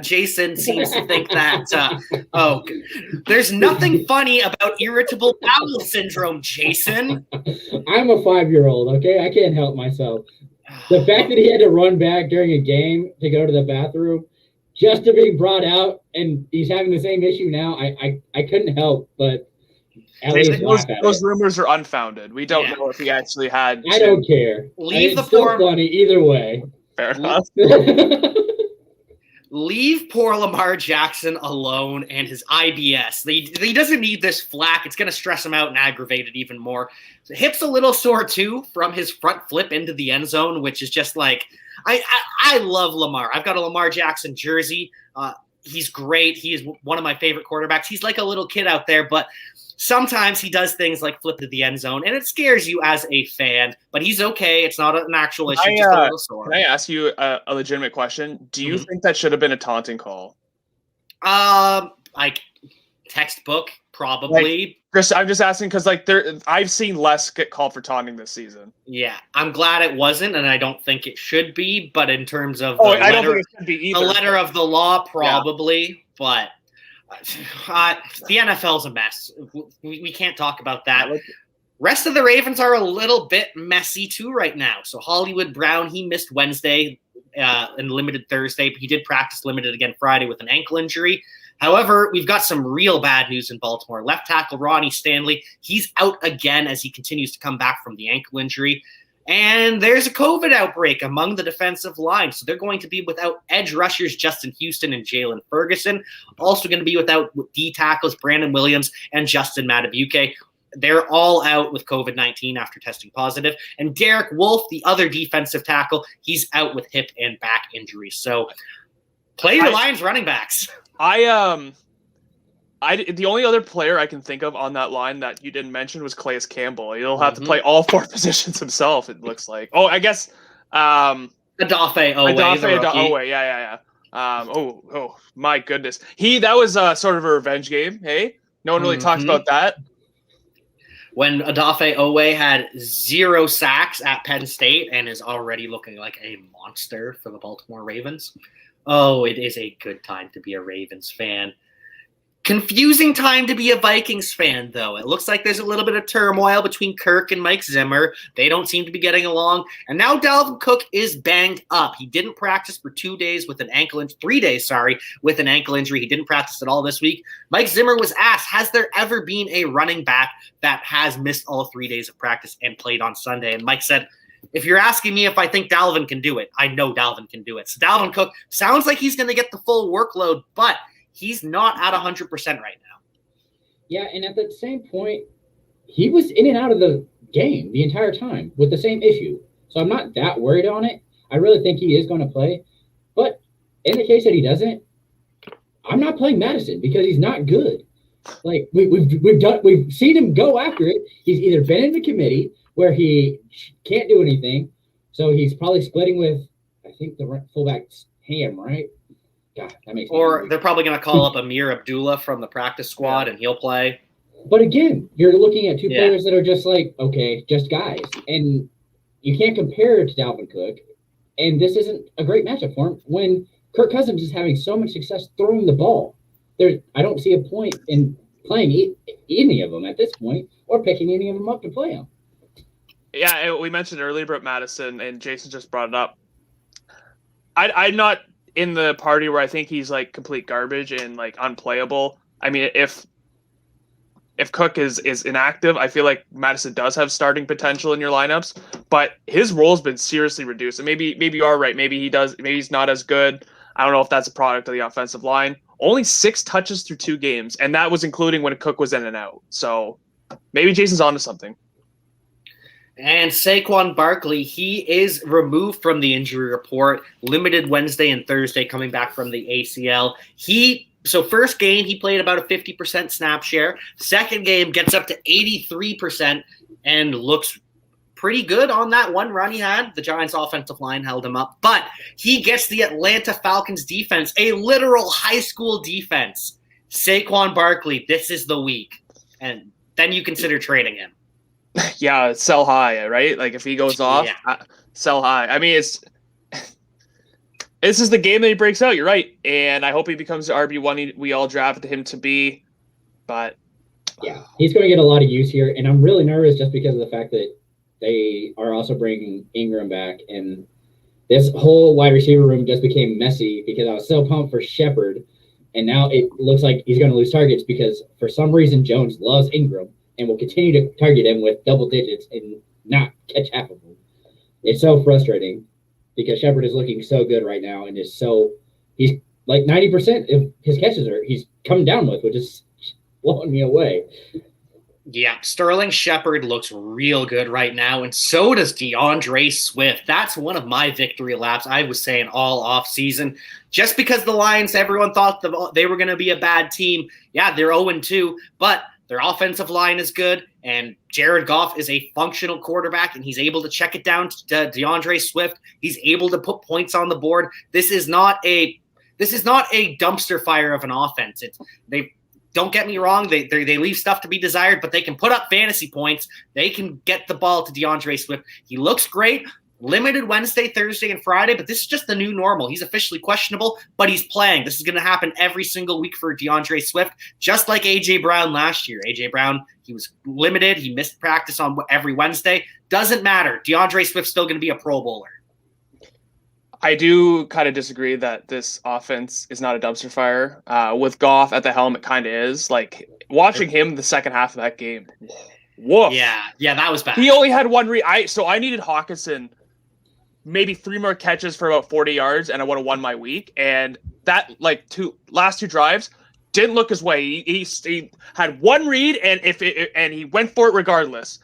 Jason seems to think that, there's nothing funny about irritable bowel syndrome, Jason. I'm a 5-year-old, okay? I can't help myself. The fact that he had to run back during a game to go to the bathroom just to be brought out, and he's having the same issue now, I couldn't help but at least laugh at those it. rumors are unfounded. We don't know if he actually had. I don't care. It's still funny either way. Fair enough. Leave poor Lamar Jackson alone and his IBS. He doesn't need this flack. It's going to stress him out and aggravate it even more. The hip's a little sore, too, from his front flip into the end zone, which is just like, I love Lamar. I've got a Lamar Jackson jersey. He's great. He is one of my favorite quarterbacks. He's like a little kid out there, but sometimes he does things like flip to the end zone, and it scares you as a fan, but he's okay. It's not an actual issue, just a little sore. Can I ask you a legitimate question? Do you think that should have been a taunting call? Like textbook, probably. Chris, I'm just asking because I've seen less get called for taunting this season. Yeah, I'm glad it wasn't, and I don't think it should be, but in terms of I don't think it should be either. The letter of the law, probably, but the NFL's a mess. We can't talk about that. Rest of the Ravens are a little bit messy too right now. So Hollywood Brown, he missed Wednesday and limited Thursday, but he did practice limited again Friday with an ankle injury. However, we've got some real bad news in Baltimore. Left tackle Ronnie Stanley, he's out again as he continues to come back from the ankle injury. And there's a COVID outbreak among the defensive line. So they're going to be without edge rushers Justin Houston and Jalen Ferguson. Also going to be without D tackles Brandon Williams and Justin Matabuke. They're all out with COVID-19 after testing positive. And Derek Wolfe, the other defensive tackle, he's out with hip and back injuries. So play your Lions running backs. The only other player I can think of on that line that you didn't mention was Calais Campbell. He'll have to play all 4 positions himself, it looks like. Oh, I guess Odafe Owe. Yeah. Oh my goodness. That was sort of a revenge game, hey? No one really talks about that. When Odafe Owe had 0 sacks at Penn State and is already looking like a monster for the Baltimore Ravens. Oh, it is a good time to be a Ravens fan. Confusing time to be a Vikings fan, though. It looks like there's a little bit of turmoil between Kirk and Mike Zimmer. They don't seem to be getting along. And now Dalvin Cook is banged up. He didn't practice for 3 days, with an ankle injury. He didn't practice at all this week. Mike Zimmer was asked, has there ever been a running back that has missed all 3 days of practice and played on Sunday? And Mike said, if you're asking me if I think Dalvin can do it, I know Dalvin can do it. So Dalvin Cook sounds like he's going to get the full workload, but he's not at 100% right now. Yeah, and at the same point, he was in and out of the game the entire time with the same issue. So I'm not that worried on it. I really think he is going to play. But in the case that he doesn't, I'm not playing Madison because he's not good. Like we've seen him go after it. He's either been in the committee where he can't do anything, so he's probably splitting with, I think, the fullback's Ham, right? God, that makes me angry. They're probably going to call up Amir Abdullah from the practice squad, and he'll play. But again, you're looking at two players that are just like, okay, just guys. And you can't compare it to Dalvin Cook. And this isn't a great matchup for him when Kirk Cousins is having so much success throwing the ball. I don't see a point in playing any of them at this point or picking any of them up to play them. Yeah, we mentioned earlier about Madison, and Jason just brought it up. I'm not in the party where I think he's like complete garbage and like unplayable. I mean, if Cook is inactive, I feel like Madison does have starting potential in your lineups, but his role's been seriously reduced. And maybe you are right. Maybe he's not as good. I don't know if that's a product of the offensive line. Only 6 touches through 2 games, and that was including when Cook was in and out. So maybe Jason's onto something. And Saquon Barkley, he is removed from the injury report, limited Wednesday and Thursday, coming back from the ACL. So first game, he played about a 50% snap share. Second game gets up to 83% and looks pretty good on that one run he had. The Giants' offensive line held him up. But he gets the Atlanta Falcons defense, a literal high school defense. Saquon Barkley, this is the week. And then you consider trading him. Yeah, sell high, right? Like if he goes off, sell high. I mean, this is the game that he breaks out. You're right, and I hope he becomes the RB1 we all drafted him to be. But yeah, he's going to get a lot of use here, and I'm really nervous just because of the fact that they are also bringing Ingram back, and this whole wide receiver room just became messy because I was so pumped for Shepard, and now it looks like he's going to lose targets because for some reason Jones loves Ingram and will continue to target him with double digits and not catch half of them. It's so frustrating because Shepard is looking so good right now and he's like 90% of his catches he's coming down with, which is blowing me away. Yeah, Sterling Shepard looks real good right now, and so does DeAndre Swift. That's one of my victory laps I was saying all offseason. Just because the Lions, everyone thought they were going to be a bad team. Yeah, they're 0-2, but their offensive line is good, and Jared Goff is a functional quarterback, and he's able to check it down to DeAndre Swift. He's able to put points on the board. This is not a dumpster fire of an offense. Don't get me wrong, they leave stuff to be desired, but they can put up fantasy points. They can get the ball to DeAndre Swift. He looks great. Limited Wednesday, Thursday, and Friday, but this is just the new normal. He's officially questionable, but he's playing. This is going to happen every single week for DeAndre Swift, just like A.J. Brown last year. A.J. Brown, he was limited. He missed practice on every Wednesday. Doesn't matter. DeAndre Swift's still going to be a Pro Bowler. I do kind of disagree that this offense is not a dumpster fire. With Goff at the helm, it kind of is. Like, watching him the second half of that game, woof. Yeah, that was bad. He only had one read. So I needed Hawkinson maybe 3 more catches for about 40 yards, and I would have won my week. And that, like, last 2 drives didn't look his way. He had one read, and he went for it regardless.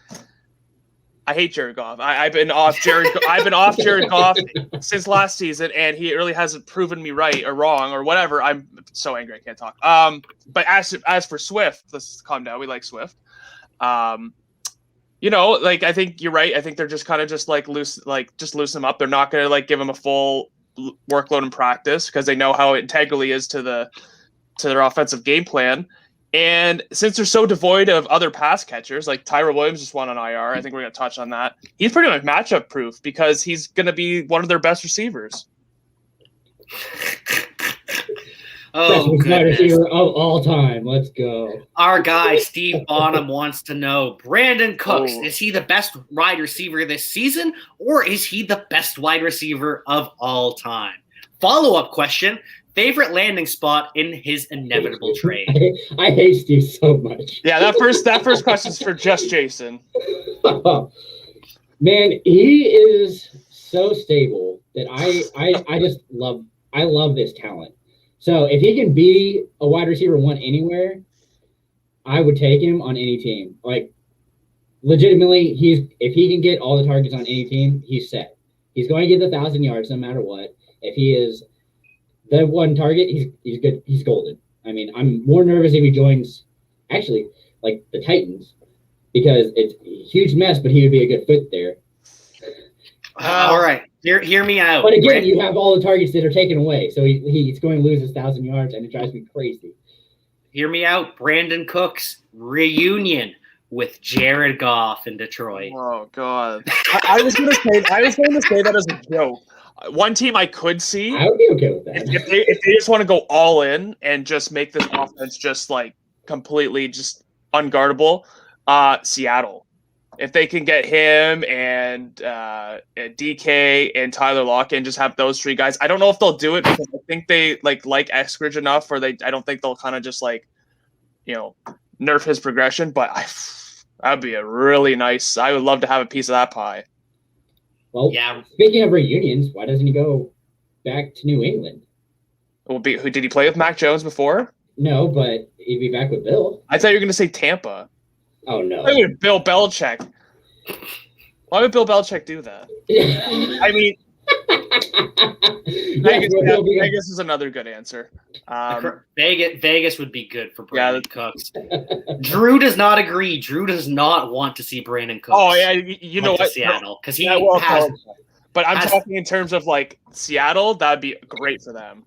I hate Jared Goff. I've been off Jared Goff since last season, and he really hasn't proven me right or wrong or whatever. I'm so angry I can't talk. But as for Swift, let's calm down. We like Swift. Like, I think you're right. I think they're just kind of just loosen him up. They're not going to like give him a full workload in practice because they know how integral he is to their offensive game plan. And since they're so devoid of other pass catchers, like Tyrell Williams just went on IR, I think we're going to touch on that. He's pretty much matchup proof because he's going to be one of their best receivers. Best wide receiver of all time. Let's go. Our guy, Steve Bonham, wants to know, Brandon Cooks, is he the best wide receiver this season, or is he the best wide receiver of all time? Follow-up question. Favorite landing spot in his inevitable trade? I hate Steve so much. Yeah, that first question is for just Jason. Man, he is so stable that I love this talent. So if he can be a wide receiver 1 anywhere, I would take him on any team. Like, legitimately, if he can get all the targets on any team, he's set. He's going to get 1,000 yards no matter what. If he is the one target, he's good. He's golden. I mean, I'm more nervous if he joins actually like the Titans because it's a huge mess, but he would be a good fit there. All right, hear me out. But again, you have all the targets that are taken away, so he's going to lose his 1,000 yards, and it drives me crazy. Hear me out. Brandon Cooks reunion with Jared Goff in Detroit. Oh God, I was going to say that as a joke. One team I could see. I would be okay with that. If they just want to go all in and just make this offense just like completely just unguardable, Seattle. If they can get him and DK and Tyler Lockett and just have those three guys, I don't know if they'll do it because I think they like Eskridge enough, or I don't think they'll kind of just like, nerf his progression. But that'd be a really nice. I would love to have a piece of that pie. Well, yeah. Speaking of reunions, why doesn't he go back to New England? Who did he play with Mac Jones before? No, but he'd be back with Bill. I thought you were going to say Tampa. Oh, no. Bill Belichick. Why would Bill Belichick do that? I mean, Vegas is another good answer. Vegas would be good for Brandon Cooks. Drew does not agree. Drew does not want to see Brandon Cooks. Oh, yeah. You know what? Seattle. Because he has. But I'm talking in terms of like Seattle. That'd be great for them.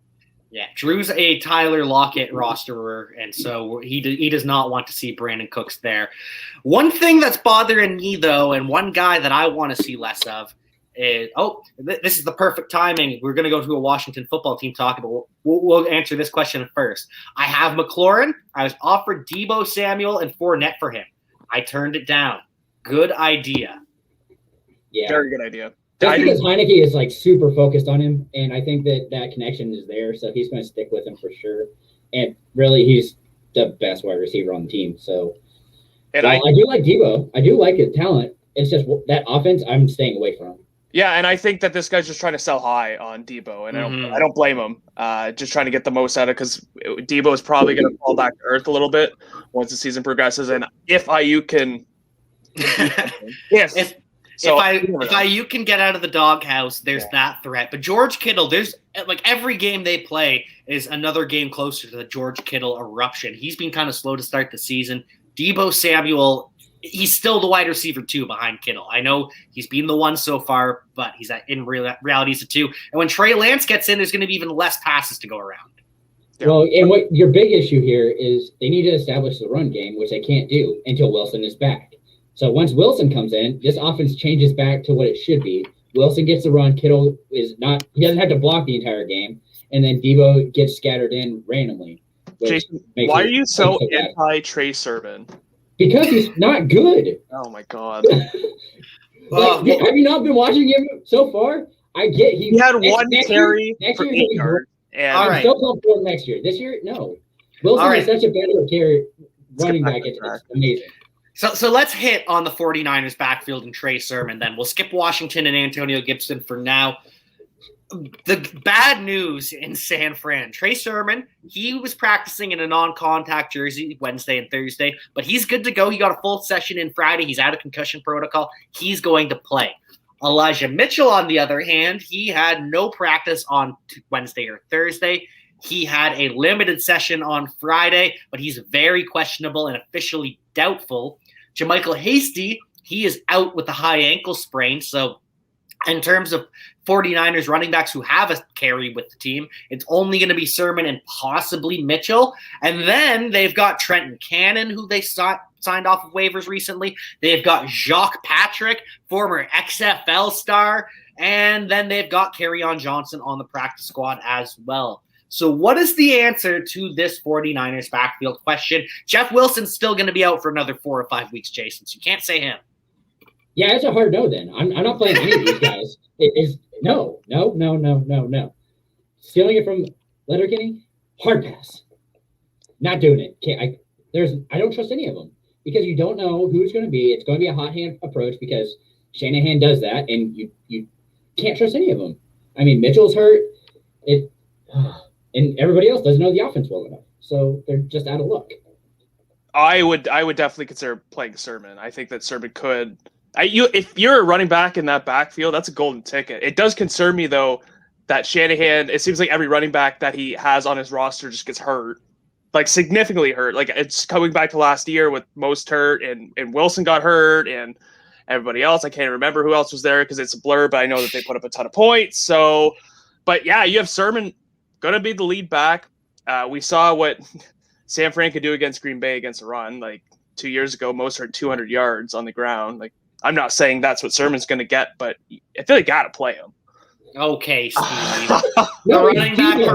Yeah, Drew's a Tyler Lockett rosterer, and so he does not want to see Brandon Cooks there. One thing that's bothering me, though, and one guy that I want to see less of is this is the perfect timing. We're going to go to a Washington football team talk, but we'll answer this question first. I have McLaurin. I was offered Deebo Samuel and Fournette for him. I turned it down. Good idea. Yeah, very good idea. Just because Heineke is like super focused on him, and I think that connection is there, so he's going to stick with him for sure. And really, he's the best wide receiver on the team. So, I do like Deebo. I do like his talent. It's just that offense I'm staying away from. Yeah, and I think that this guy's just trying to sell high on Deebo, and I don't blame him. Just trying to get the most out of it because Deebo is probably going to fall back to earth a little bit once the season progresses. And if IU can, you can get out of the doghouse, there's that threat. But George Kittle, there's like every game they play is another game closer to the George Kittle eruption. He's been kind of slow to start the season. Deebo Samuel, he's still the wide receiver 2 behind Kittle. I know he's been the 1 so far, but he's in reality he's a 2. And when Trey Lance gets in, there's going to be even less passes to go around. Well, and what your big issue here is they need to establish the run game, which they can't do until Wilson is back. So once Wilson comes in, this offense changes back to what it should be. Wilson gets the run. Kittle he doesn't have to block the entire game. And then Deebo gets scattered in randomly. Jason, why are you so anti-Trey Sermon? Because he's not good. Oh, my God. Have you not been watching him so far? I get he had one carry for 8 yards. I'm still comfortable next year. This year, no. Wilson is such a better carry running back. It's amazing. So let's hit on the 49ers backfield and Trey Sermon then. We'll skip Washington and Antonio Gibson for now. The bad news in San Fran, Trey Sermon, he was practicing in a non-contact jersey Wednesday and Thursday, but he's good to go. He got a full session in Friday. He's out of concussion protocol. He's going to play. Elijah Mitchell, on the other hand, he had no practice on Wednesday or Thursday. He had a limited session on Friday, but he's very questionable and officially doubtful. Jermichael Hasty, he is out with a high ankle sprain. So in terms of 49ers running backs who have a carry with the team, it's only going to be Sermon and possibly Mitchell. And then they've got Trenton Cannon, who they signed off of waivers recently. They've got Jacques Patrick, former XFL star. And then they've got Kerryon Johnson on the practice squad as well. So what is the answer to this 49ers backfield question? Jeff Wilson's still going to be out for another 4 or 5 weeks, Jason, so you can't say him. Yeah, it's a hard no then. I'm not playing any of these guys. It is no. Stealing it from Letterkenny, hard pass. Not doing it. I don't trust any of them because you don't know who's going to be. It's going to be a hot hand approach because Shanahan does that, and you can't trust any of them. I mean, Mitchell's hurt. And everybody else doesn't know the offense well enough, so they're just out of luck. I would definitely consider playing Sermon. I think that Sermon could. If you're a running back in that backfield, that's a golden ticket. It does concern me though that Shanahan. It seems like every running back that he has on his roster just gets hurt, like significantly hurt. Like it's coming back to last year with most hurt, and Wilson got hurt, and everybody else. I can't remember who else was there because it's a blur, but I know that they put up a ton of points. So, but yeah, you have Sermon going to be the lead back. We saw what San Fran could do against Green Bay against a run. Like 2 years ago, most are 200 yards on the ground. Like I'm not saying that's what Sermon's going to get, but I feel like got to play him. Okay, Steve. The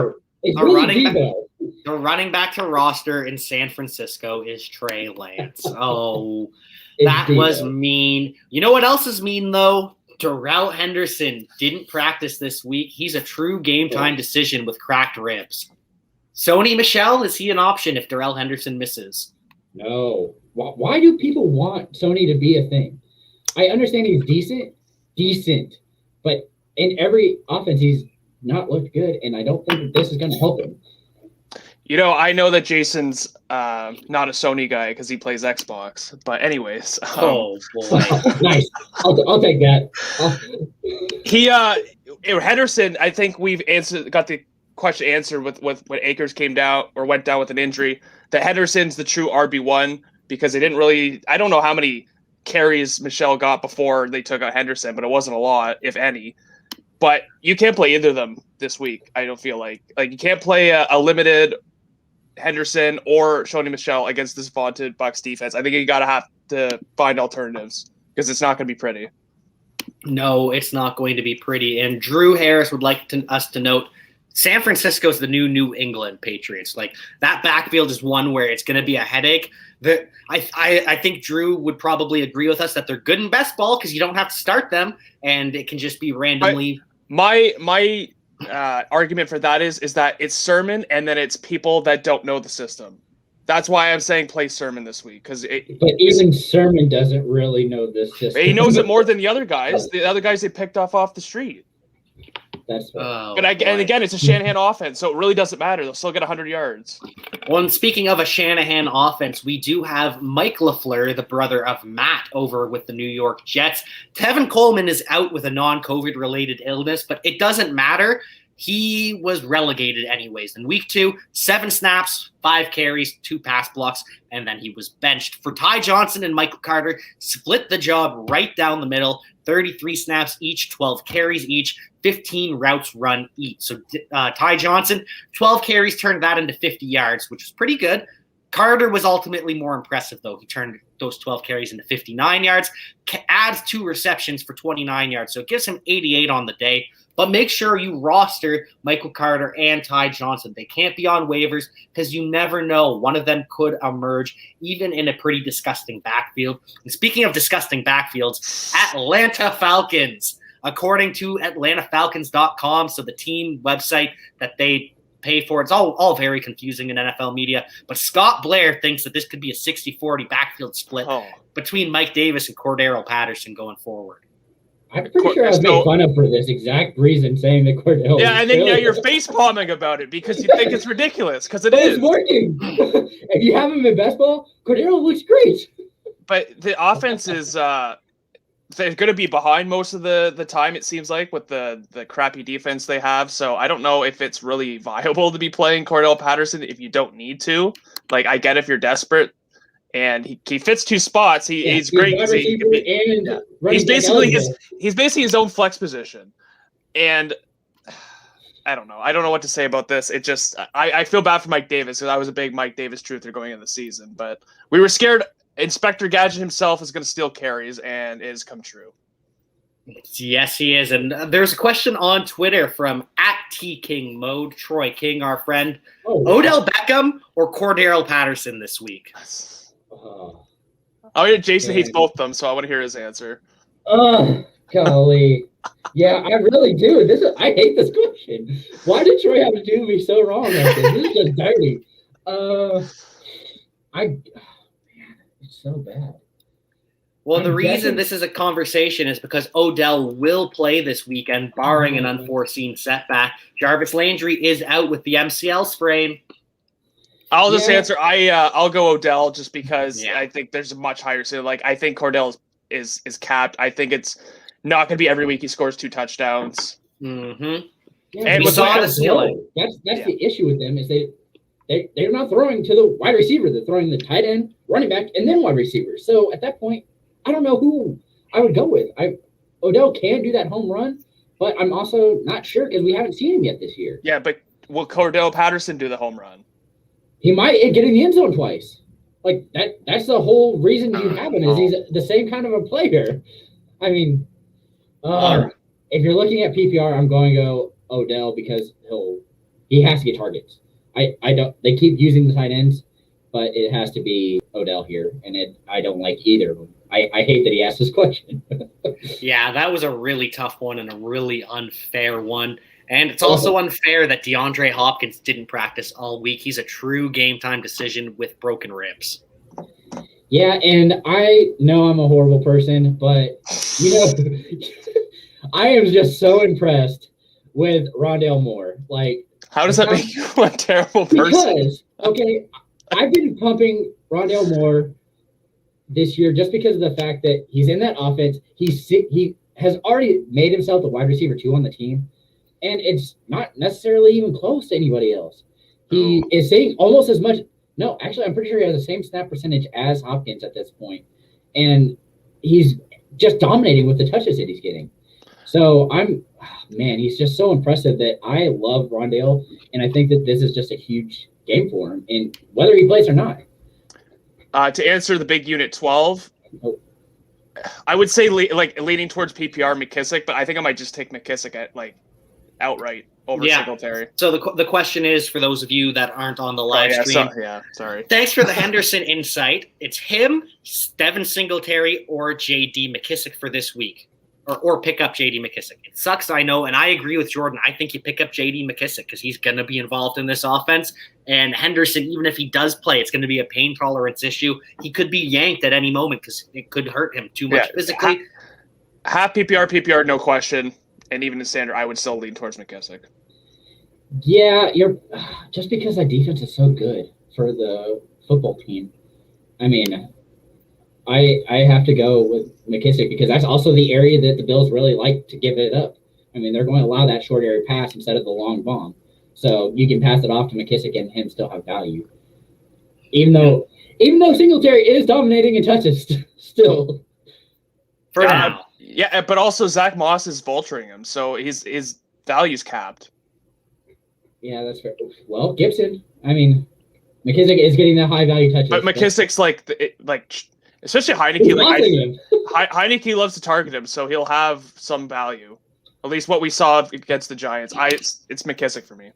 running back to roster in San Francisco is Trey Lance. Oh, that was mean. You know what else is mean, though? Darrell Henderson didn't practice this week. He's a true game-time decision with cracked ribs. Sony Michel, is he an option if Darrell Henderson misses? No. Why do people want Sony to be a thing? I understand he's decent, but in every offense he's not looked good, and I don't think that this is going to help him. You know, I know that Jason's not a Sony guy because he plays Xbox. But anyways, oh boy, nice. I'll take that. Henderson. I think we've got the question answered with when Akers went down with an injury. That Henderson's the true RB1 because they didn't really. I don't know how many carries Michelle got before they took out Henderson, but it wasn't a lot, if any. But you can't play either of them this week. I don't feel like you can't play a limited Henderson or Sony Michel against this vaunted Bucs defense. I think you have to find alternatives because it's not going to be pretty. No, it's not going to be pretty. And Drew Harris would like us to note San Francisco is the New England Patriots. Like that backfield is one where it's going to be a headache. I think Drew would probably agree with us that they're good in best ball because you don't have to start them and it can just be randomly. My argument for that is that it's Sermon and then it's people that don't know the system. That's why I'm saying play Sermon this week but even Sermon doesn't really know this system. He knows it more than the other guys. The other guys they picked off the street. That's and again, it's a Shanahan offense, so it really doesn't matter. They'll still get 100 yards. Well, and speaking of a Shanahan offense, we do have Mike Lefleur, the brother of Matt, over with the New York Jets. Tevin Coleman is out with a non-COVID related illness, but it doesn't matter. He was relegated anyways. In week 2, 7 snaps, 5 carries, 2 pass blocks, and then he was benched. For Ty Johnson and Michael Carter, split the job right down the middle, 33 snaps each, 12 carries each, 15 routes run each. So Ty Johnson, 12 carries, turned that into 50 yards, which was pretty good. Carter was ultimately more impressive, though. He turned those 12 carries into 59 yards, adds 2 receptions for 29 yards. So it gives him 88 on the day. But make sure you roster Michael Carter and Ty Johnson. They can't be on waivers because you never know. One of them could emerge, even in a pretty disgusting backfield. And speaking of disgusting backfields, Atlanta Falcons, according to AtlantaFalcons.com, so the team website that they pay for, it's all very confusing in NFL media. But Scott Blair thinks that this could be a 60-40 backfield split between Mike Davis and Cordero Patterson going forward. I'm pretty sure I was made fun of for this exact reason, saying that Cordell. Yeah, and then now you're face palming about it because you think it's ridiculous because it's working. If you have him in best ball, Cordero looks great. But the offense is they're going to be behind most of the time. It seems like with the crappy defense they have. So I don't know if it's really viable to be playing Cordell Patterson if you don't need to. Like I get if you're desperate. And he fits 2 spots. He's great because he's basically his own flex position. And I don't know. I don't know what to say about this. It just I feel bad for Mike Davis because I was a big Mike Davis truther going into the season. But we were scared Inspector Gadget himself is going to steal carries, and it has come true. Yes, he is. And there's a question on Twitter from @TKingMode, Troy King, our friend. Odell Beckham or Cordero Patterson this week? Jason hates both of them, so I want to hear his answer. Golly. Yeah, I really do. I hate this question. Why did Troy have to do me so wrong like this? This is just dirty. It's so bad. Well, the reason this is a conversation is because Odell will play this weekend, barring an unforeseen setback. Jarvis Landry is out with the MCL sprain. I'll just answer. I'll go Odell just because I think there's a much higher ceiling. Like I think Cordell is capped. I think it's not going to be every week he scores 2 touchdowns. Mm-hmm. Yeah, and we saw the ceiling. That's the issue with them is they're not throwing to the wide receiver. They're throwing the tight end, running back, and then wide receiver. So at that point, I don't know who I would go with. Odell can do that home run, but I'm also not sure because we haven't seen him yet this year. Yeah, but will Cordell Patterson do the home run? He might get in the end zone twice. Like that's the whole reason you have him is he's the same kind of a player. I mean, if you're looking at PPR, I'm going to go Odell because he has to get targets. I don't. They keep using the tight ends, but it has to be Odell here, and I don't like either of them. I hate that he asked this question. Yeah, that was a really tough one and a really unfair one. And it's also unfair that DeAndre Hopkins didn't practice all week. He's a true game time decision with broken ribs. Yeah, and I know I'm a horrible person, but, I am just so impressed with Rondale Moore. Like, how does that make you a terrible person? Because, I've been pumping Rondale Moore this year just because of the fact that he's in that offense. He has already made himself the wide receiver 2 on the team. And it's not necessarily even close to anybody else. He is saying almost as much. No, actually, I'm pretty sure he has the same snap percentage as Hopkins at this point. And he's just dominating with the touches that he's getting. So he's just so impressive that I love Rondale. And I think that this is just a huge game for him, and whether he plays or not. To answer the big unit 12, I would say leaning towards PPR McKissick, but I think I might just take McKissick at outright over Singletary. So the question is, for those of you that aren't on the live stream. Sorry. Thanks for the Henderson insight. It's him, Devin Singletary, or J.D. McKissick for this week. Or pick up J.D. McKissick. It sucks, I know, and I agree with Jordan. I think you pick up J.D. McKissick because he's going to be involved in this offense. And Henderson, even if he does play, it's going to be a pain tolerance issue. He could be yanked at any moment because it could hurt him too much physically. Half PPR, no question. And even in standard, I would still lean towards McKissick. Yeah, just because that defense is so good for the football team. I mean, I have to go with McKissick because that's also the area that the Bills really like to give it up. I mean, they're going to allow that short area pass instead of the long bomb. So you can pass it off to McKissick and him still have value. Even though Singletary is dominating in touches still. For now. Yeah, but also Zach Moss is vulturing him, so his value's capped. Yeah, that's fair. Well, Gibson, I mean, McKissick is getting the high value touches. But McKissick's especially Heineke. Heineke loves to target him, so he'll have some value. At least what we saw against the Giants. It's McKissick for me.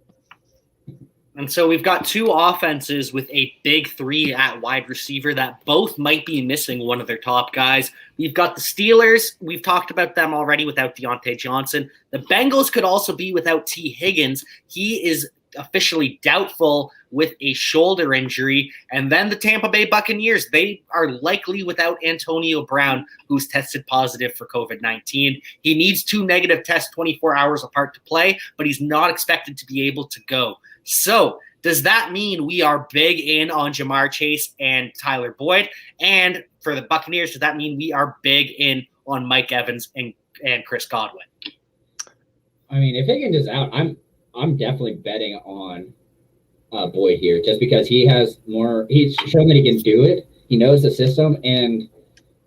And so we've got two offenses with a big 3 at wide receiver that both might be missing one of their top guys. We've got the Steelers. We've talked about them already without Deontay Johnson. The Bengals could also be without T. Higgins. He is officially doubtful with a shoulder injury. And then the Tampa Bay Buccaneers, they are likely without Antonio Brown, who's tested positive for COVID-19. He needs 2 negative tests 24 hours apart to play, but he's not expected to be able to go. So does that mean we are big in on Jamar Chase and Tyler Boyd? And for the Buccaneers, does that mean we are big in on Mike Evans and Chris Godwin? I mean, if Higgins is out, I'm definitely betting on Boyd here just because he has more. He's shown that he can do it. He knows the system. And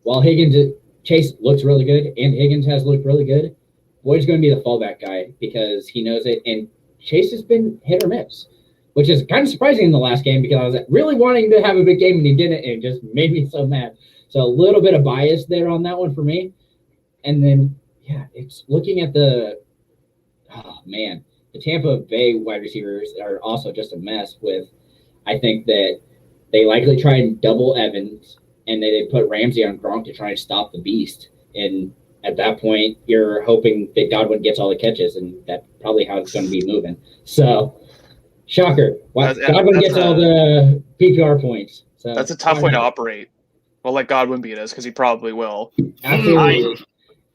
while Chase looks really good and Higgins has looked really good, Boyd's going to be the fallback guy because he knows it. And Chase has been hit or miss, which is kind of surprising in the last game because I was really wanting to have a big game and he didn't, and it just made me so mad. So a little bit of bias there on that one for me. And then, it's looking at the Tampa Bay wide receivers are also just a mess with, I think that they likely try and double Evans and they put Ramsey on Gronk to try and stop the beast. And at that point, you're hoping that Godwin gets all the catches, and that's probably how it's going to be moving. So, shocker. Godwin gets all the PPR points. So that's a tough way to operate. We'll let Godwin beat us because he probably will. Absolutely.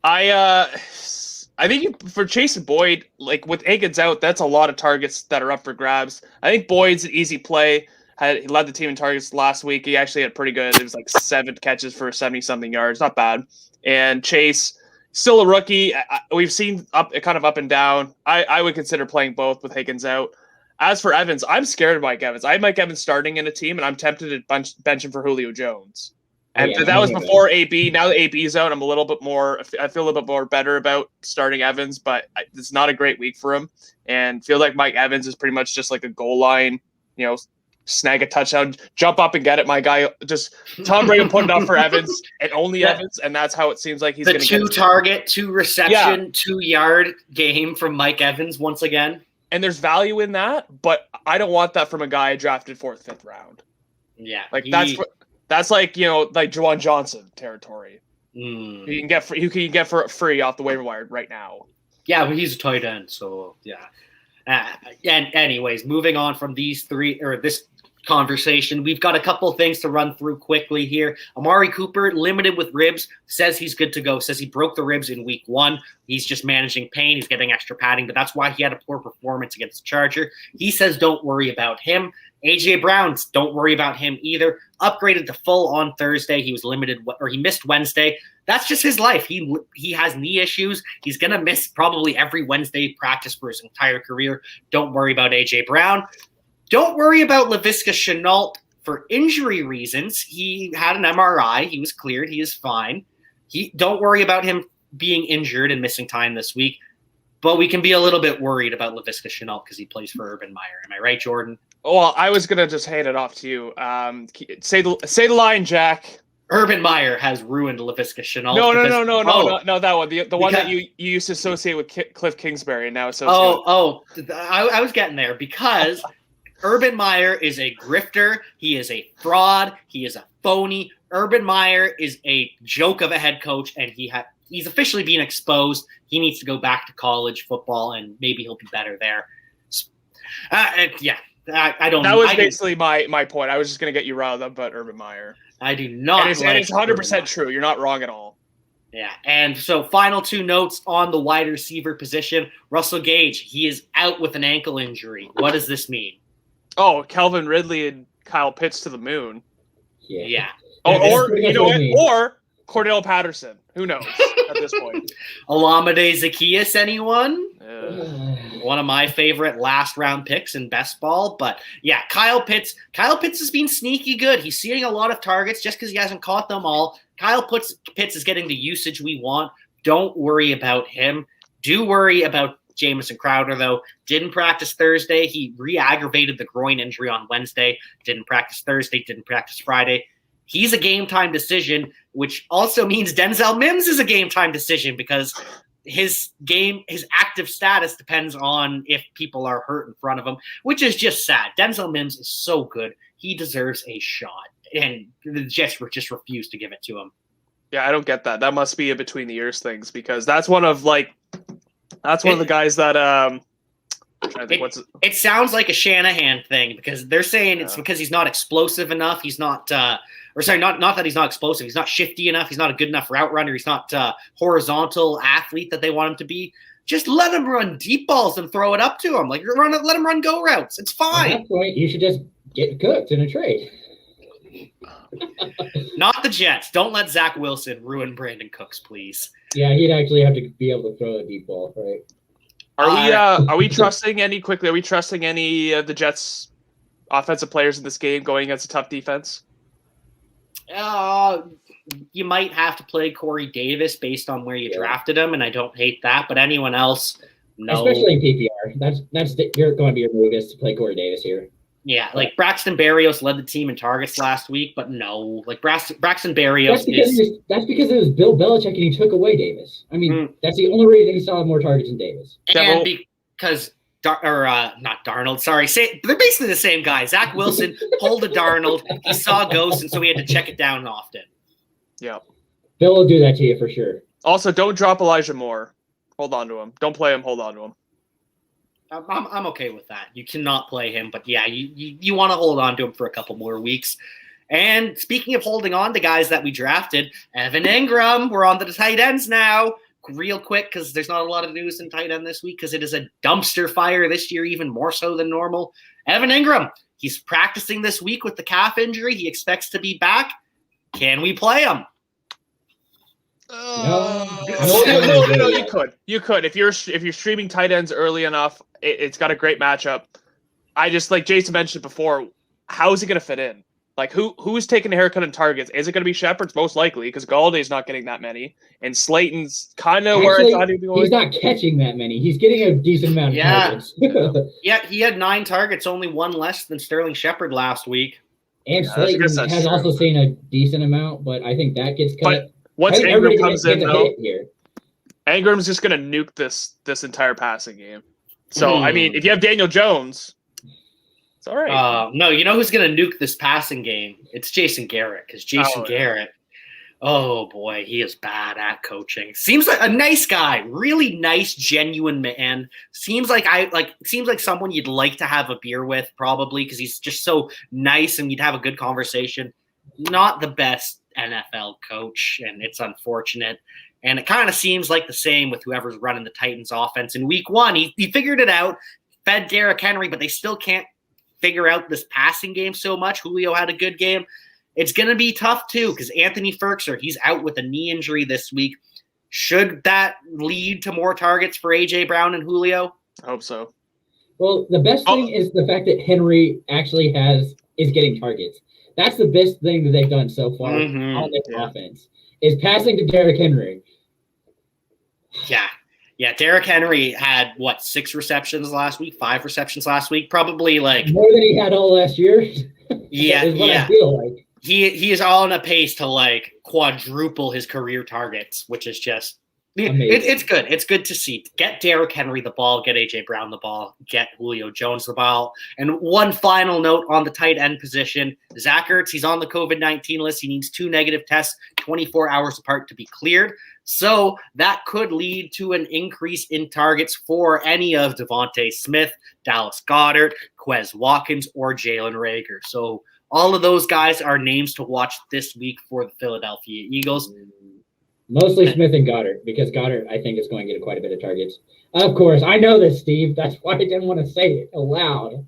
I think for Chase and Boyd, with Higgins out, that's a lot of targets that are up for grabs. I think Boyd's an easy play. He led the team in targets last week. He actually had pretty good. It was 7 catches for 70-something yards. Not bad. And Chase, still a rookie. We've seen kind of up and down. I would consider playing both with Higgins out. As for Evans, I'm scared of Mike Evans. I had Mike Evans starting in a team, and I'm tempted to bench him for Julio Jones. And that was before AB. Now that AB's out, I feel a little bit more better about starting Evans, but it's not a great week for him. And feel like Mike Evans is pretty much just like a goal line, snag a touchdown, jump up and get it. My guy, just Tom Brady put it up for Evans and only Evans, and that's how it seems like he's going to get. The 2-target, 2-reception, 2-yard game from Mike Evans once again. And there's value in that, but I don't want that from a guy drafted 4th, 5th round. Yeah, that's like like Juwan Johnson territory. You can get for free off the waiver wire right now. Yeah, but he's a tight end, so yeah. And anyways, moving on from these three or this conversation, we've got a couple things to run through quickly here. Amari Cooper, limited with ribs, says he's good to go. Says he broke the ribs in week 1. He's just managing pain. He's getting extra padding, but that's why he had a poor performance against the Charger. He says don't worry about him. AJ Brown, don't worry about him either. Upgraded to full on Thursday. He was limited, or he missed Wednesday. That's just his life. He has knee issues. He's going to miss probably every Wednesday practice for his entire career. Don't worry about AJ Brown. Don't worry about Laviska Shenault for injury reasons. He had an MRI. He was cleared. He is fine. Don't worry about him being injured and missing time this week. But we can be a little bit worried about Laviska Shenault because he plays for Urban Meyer. Am I right, Jordan? Well, I was gonna just hand it off to you. Say the line, Jack. Urban Meyer has ruined Laviska Shenault. No, that one. The one that you used to associate with Cliff Kingsbury and now associate. I was getting there because Urban Meyer is a grifter. He is a fraud. He is a phony. Urban Meyer is a joke of a head coach, and he's officially being exposed. He needs to go back to college football, and maybe he'll be better there. I don't. That was basically my point. I was just going to get you riled up about Urban Meyer. I do not. And it's 100% true. You're not wrong at all. Yeah. And so final 2 notes on the wide receiver position. Russell Gage, he is out with an ankle injury. What does this mean? Oh, Calvin Ridley and Kyle Pitts to the moon. Yeah. Or you know what? Or Cordell Patterson. Who knows at this point? Olamide Zaccheaus, anyone? One of my favorite last round picks in best ball. But yeah, Kyle Pitts has been sneaky good. He's seeing a lot of targets just because he hasn't caught them all. Kyle Pitts is getting the usage we want. Don't worry about him. Do worry about Jamison Crowder, though. Didn't practice Thursday. He re-aggravated the groin injury on Wednesday. Didn't practice Thursday. Didn't practice Friday. He's a game-time decision, which also means Denzel Mims is a game-time decision because his active status depends on if people are hurt in front of him, which is just sad. Denzel Mims is so good. He deserves a shot, and the Jets just refuse to give it to him. Yeah, I don't get that. That must be a between the ears things because that's one of the guys that I'm trying to think it sounds like a Shanahan thing because they're saying it's because he's not explosive enough. He's not not that he's not explosive. He's not shifty enough. He's not a good enough route runner. He's not a horizontal athlete that they want him to be. Just let him run deep balls and throw it up to him. Let him run go routes. It's fine. At that point, you should just get cooked in a trade. Not the Jets. Don't let Zach Wilson ruin Brandon Cooks, please. Yeah, he'd actually have to be able to throw a deep ball, right? Are we trusting any of the Jets offensive players in this game going against a tough defense? You might have to play Corey Davis based on where you drafted him, and I don't hate that. But anyone else, no. Especially in PPR, you're going to be your move is to play Corey Davis here. Yeah, like Braxton Berrios led the team in targets last week, but no, like Braxton Berrios that's because it was Bill Belichick and he took away Davis. I mean, that's the only reason he saw more targets than Davis. And because not Darnold, sorry, they're basically the same guy. Zach Wilson pulled a Darnold, he saw ghosts, and so he had to check it down often. Yeah, Bill will do that to you for sure. Also, don't drop Elijah Moore. Hold on to him. Don't play him. Hold on to him. I'm okay with that. You cannot play him, but yeah, you want to hold on to him for a couple more weeks. And speaking of holding on to guys that we drafted, Evan Ingram, we're on to the tight ends now. Real quick, because there's not a lot of news in tight end this week because it is a dumpster fire this year, even more so than normal. Evan Ingram, he's practicing this week with the calf injury. He expects to be back. Can we play him? No, you could. If you're streaming tight ends early enough, it's got a great matchup. I just, like Jason mentioned before, how is he going to fit in? Like, who's taking a haircut in targets? Is it going to be Shepard's? Most likely, because Galladay's not getting that many. And Slayton's kind of where I thought he'd be going. He's not catching that many. He's getting a decent amount of targets. Yeah, he had 9 targets, only 1 less than Sterling Shepard last week. And Slayton has also seen a decent amount, but I think that gets cut. But once Ingram comes in, though, Ingram's just going to nuke this entire passing game. So, I mean, if you have Daniel Jones, it's all right. No, you know who's going to nuke this passing game? It's Jason Garrett, because Jason Garrett, oh boy, he is bad at coaching. Seems like a nice guy, really nice, genuine man. Seems like someone you'd like to have a beer with, probably, because he's just so nice and you'd have a good conversation. Not the best NFL coach, and it's unfortunate. And it kind of seems like the same with whoever's running the Titans offense. In week 1, he figured it out, fed Derrick Henry, but they still can't figure out this passing game so much. Julio had a good game. It's going to be tough, too, because Anthony Ferkser, he's out with a knee injury this week. Should that lead to more targets for A.J. Brown and Julio? I hope so. Well, the best thing is the fact that Henry actually is getting targets. That's the best thing that they've done so far on this offense, is passing to Derrick Henry. Yeah, Derrick Henry had, 6 receptions last week, 5 receptions last week? Probably, like... More than he had all last year? Yeah, is what I feel like. He is all on a pace to, like, quadruple his career targets, which is just... It's good. It's good to see. Get Derrick Henry the ball, get A.J. Brown the ball, get Julio Jones the ball. And one final note on the tight end position. Zach Ertz, he's on the COVID-19 list. He needs 2 negative tests 24 hours apart to be cleared. So that could lead to an increase in targets for any of Devontae Smith, Dallas Goedert, Quez Watkins, or Jalen Reagor. So all of those guys are names to watch this week for the Philadelphia Eagles. Mostly Smith and Goddard, because Goddard, I think, is going to get quite a bit of targets. Of course, I know this, Steve. That's why I didn't want to say it aloud.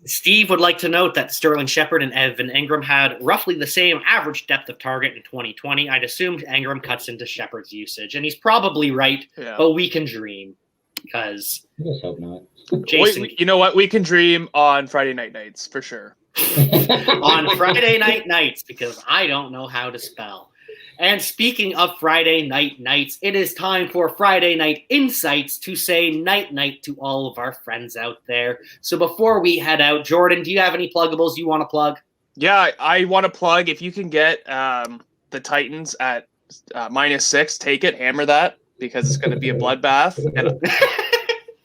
Steve would like to note that Sterling Shepard and Evan Ingram had roughly the same average depth of target in 2020. I'd assumed Ingram cuts into Shepard's usage, and he's probably right, but we can dream. Because I just hope not. Jason, you know what? We can dream on Friday nights, for sure. On Friday nights, because I don't know how to spell. And speaking of Friday nights, it is time for Friday Night Insights to say night to all of our friends out there. So before we head out, Jordan, do you have any pluggables you want to plug? Yeah, I want to plug, if you can get the Titans at -6, take it, hammer that, because it's going to be a bloodbath.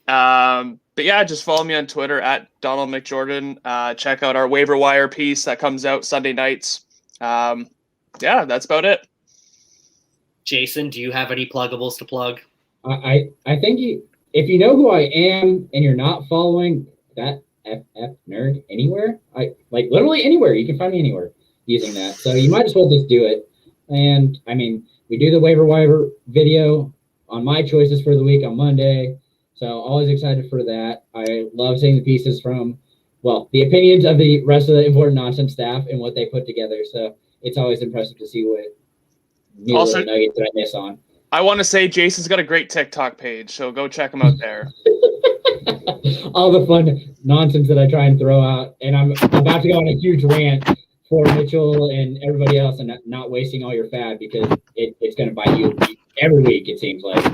And, but yeah, just follow me on Twitter at Donald McJordan. Check out our waiver wire piece that comes out Sunday nights. Yeah, that's about it. Jason, do you have any pluggables to plug? I think if you know who I am and you're not following that FF nerd anywhere, literally anywhere, you can find me anywhere using that. So you might as well just do it. And I mean, we do the waiver wire video on my choices for the week on Monday. So always excited for that. I love seeing the pieces from, the opinions of the rest of the Important Nonsense staff and what they put together. So it's always impressive to see what new little nuggets that I miss on. I want to say Jason's got a great TikTok page, so go check him out there. All the fun nonsense that I try and throw out, and I'm about to go on a huge rant for Mitchell and everybody else, and not wasting all your fab, because it's going to bite you every week, it seems like.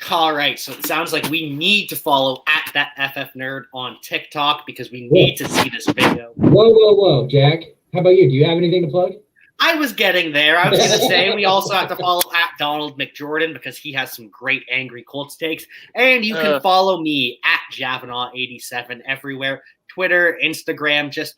All right, so it sounds like we need to follow at that FF Nerd on TikTok, because we need to see this video. Whoa, Jack. How about you? Do you have anything to plug? I was getting there. I was going to say we also have to follow at Donald McJordan, because he has some great Angry Colts takes. And you can follow me at Javanaugh87 everywhere. Twitter, Instagram, just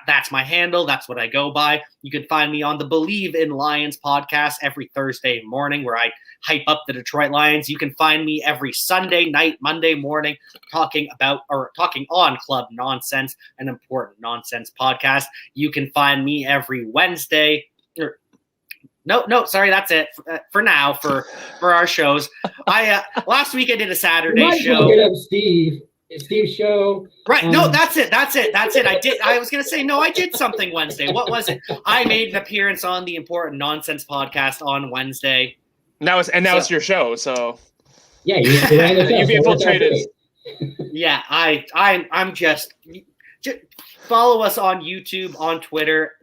that's my handle. That's what I go by. You can find me on the Believe in Lions podcast every Thursday morning, where I hype up the Detroit Lions. You can find me every Sunday night, Monday morning, talking on Club Nonsense, an Important Nonsense podcast. You can find me every Wednesday. Sorry, that's it for now for our shows. Last week I did a Saturday show. Get up, Steve's show. Right. No, that's it. I was going to say, no, I did something Wednesday. What was it? I made an appearance on the Important Nonsense podcast on Wednesday. Now it's your show, so. Yeah, you've infiltrated. Yeah, I'm just follow us on YouTube, on Twitter,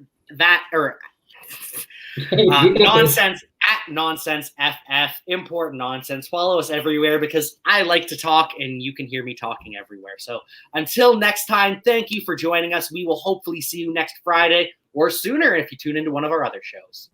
nonsense at nonsense FF, import nonsense. Follow us everywhere because I like to talk and you can hear me talking everywhere. So until next time, thank you for joining us. We will hopefully see you next Friday or sooner if you tune into one of our other shows.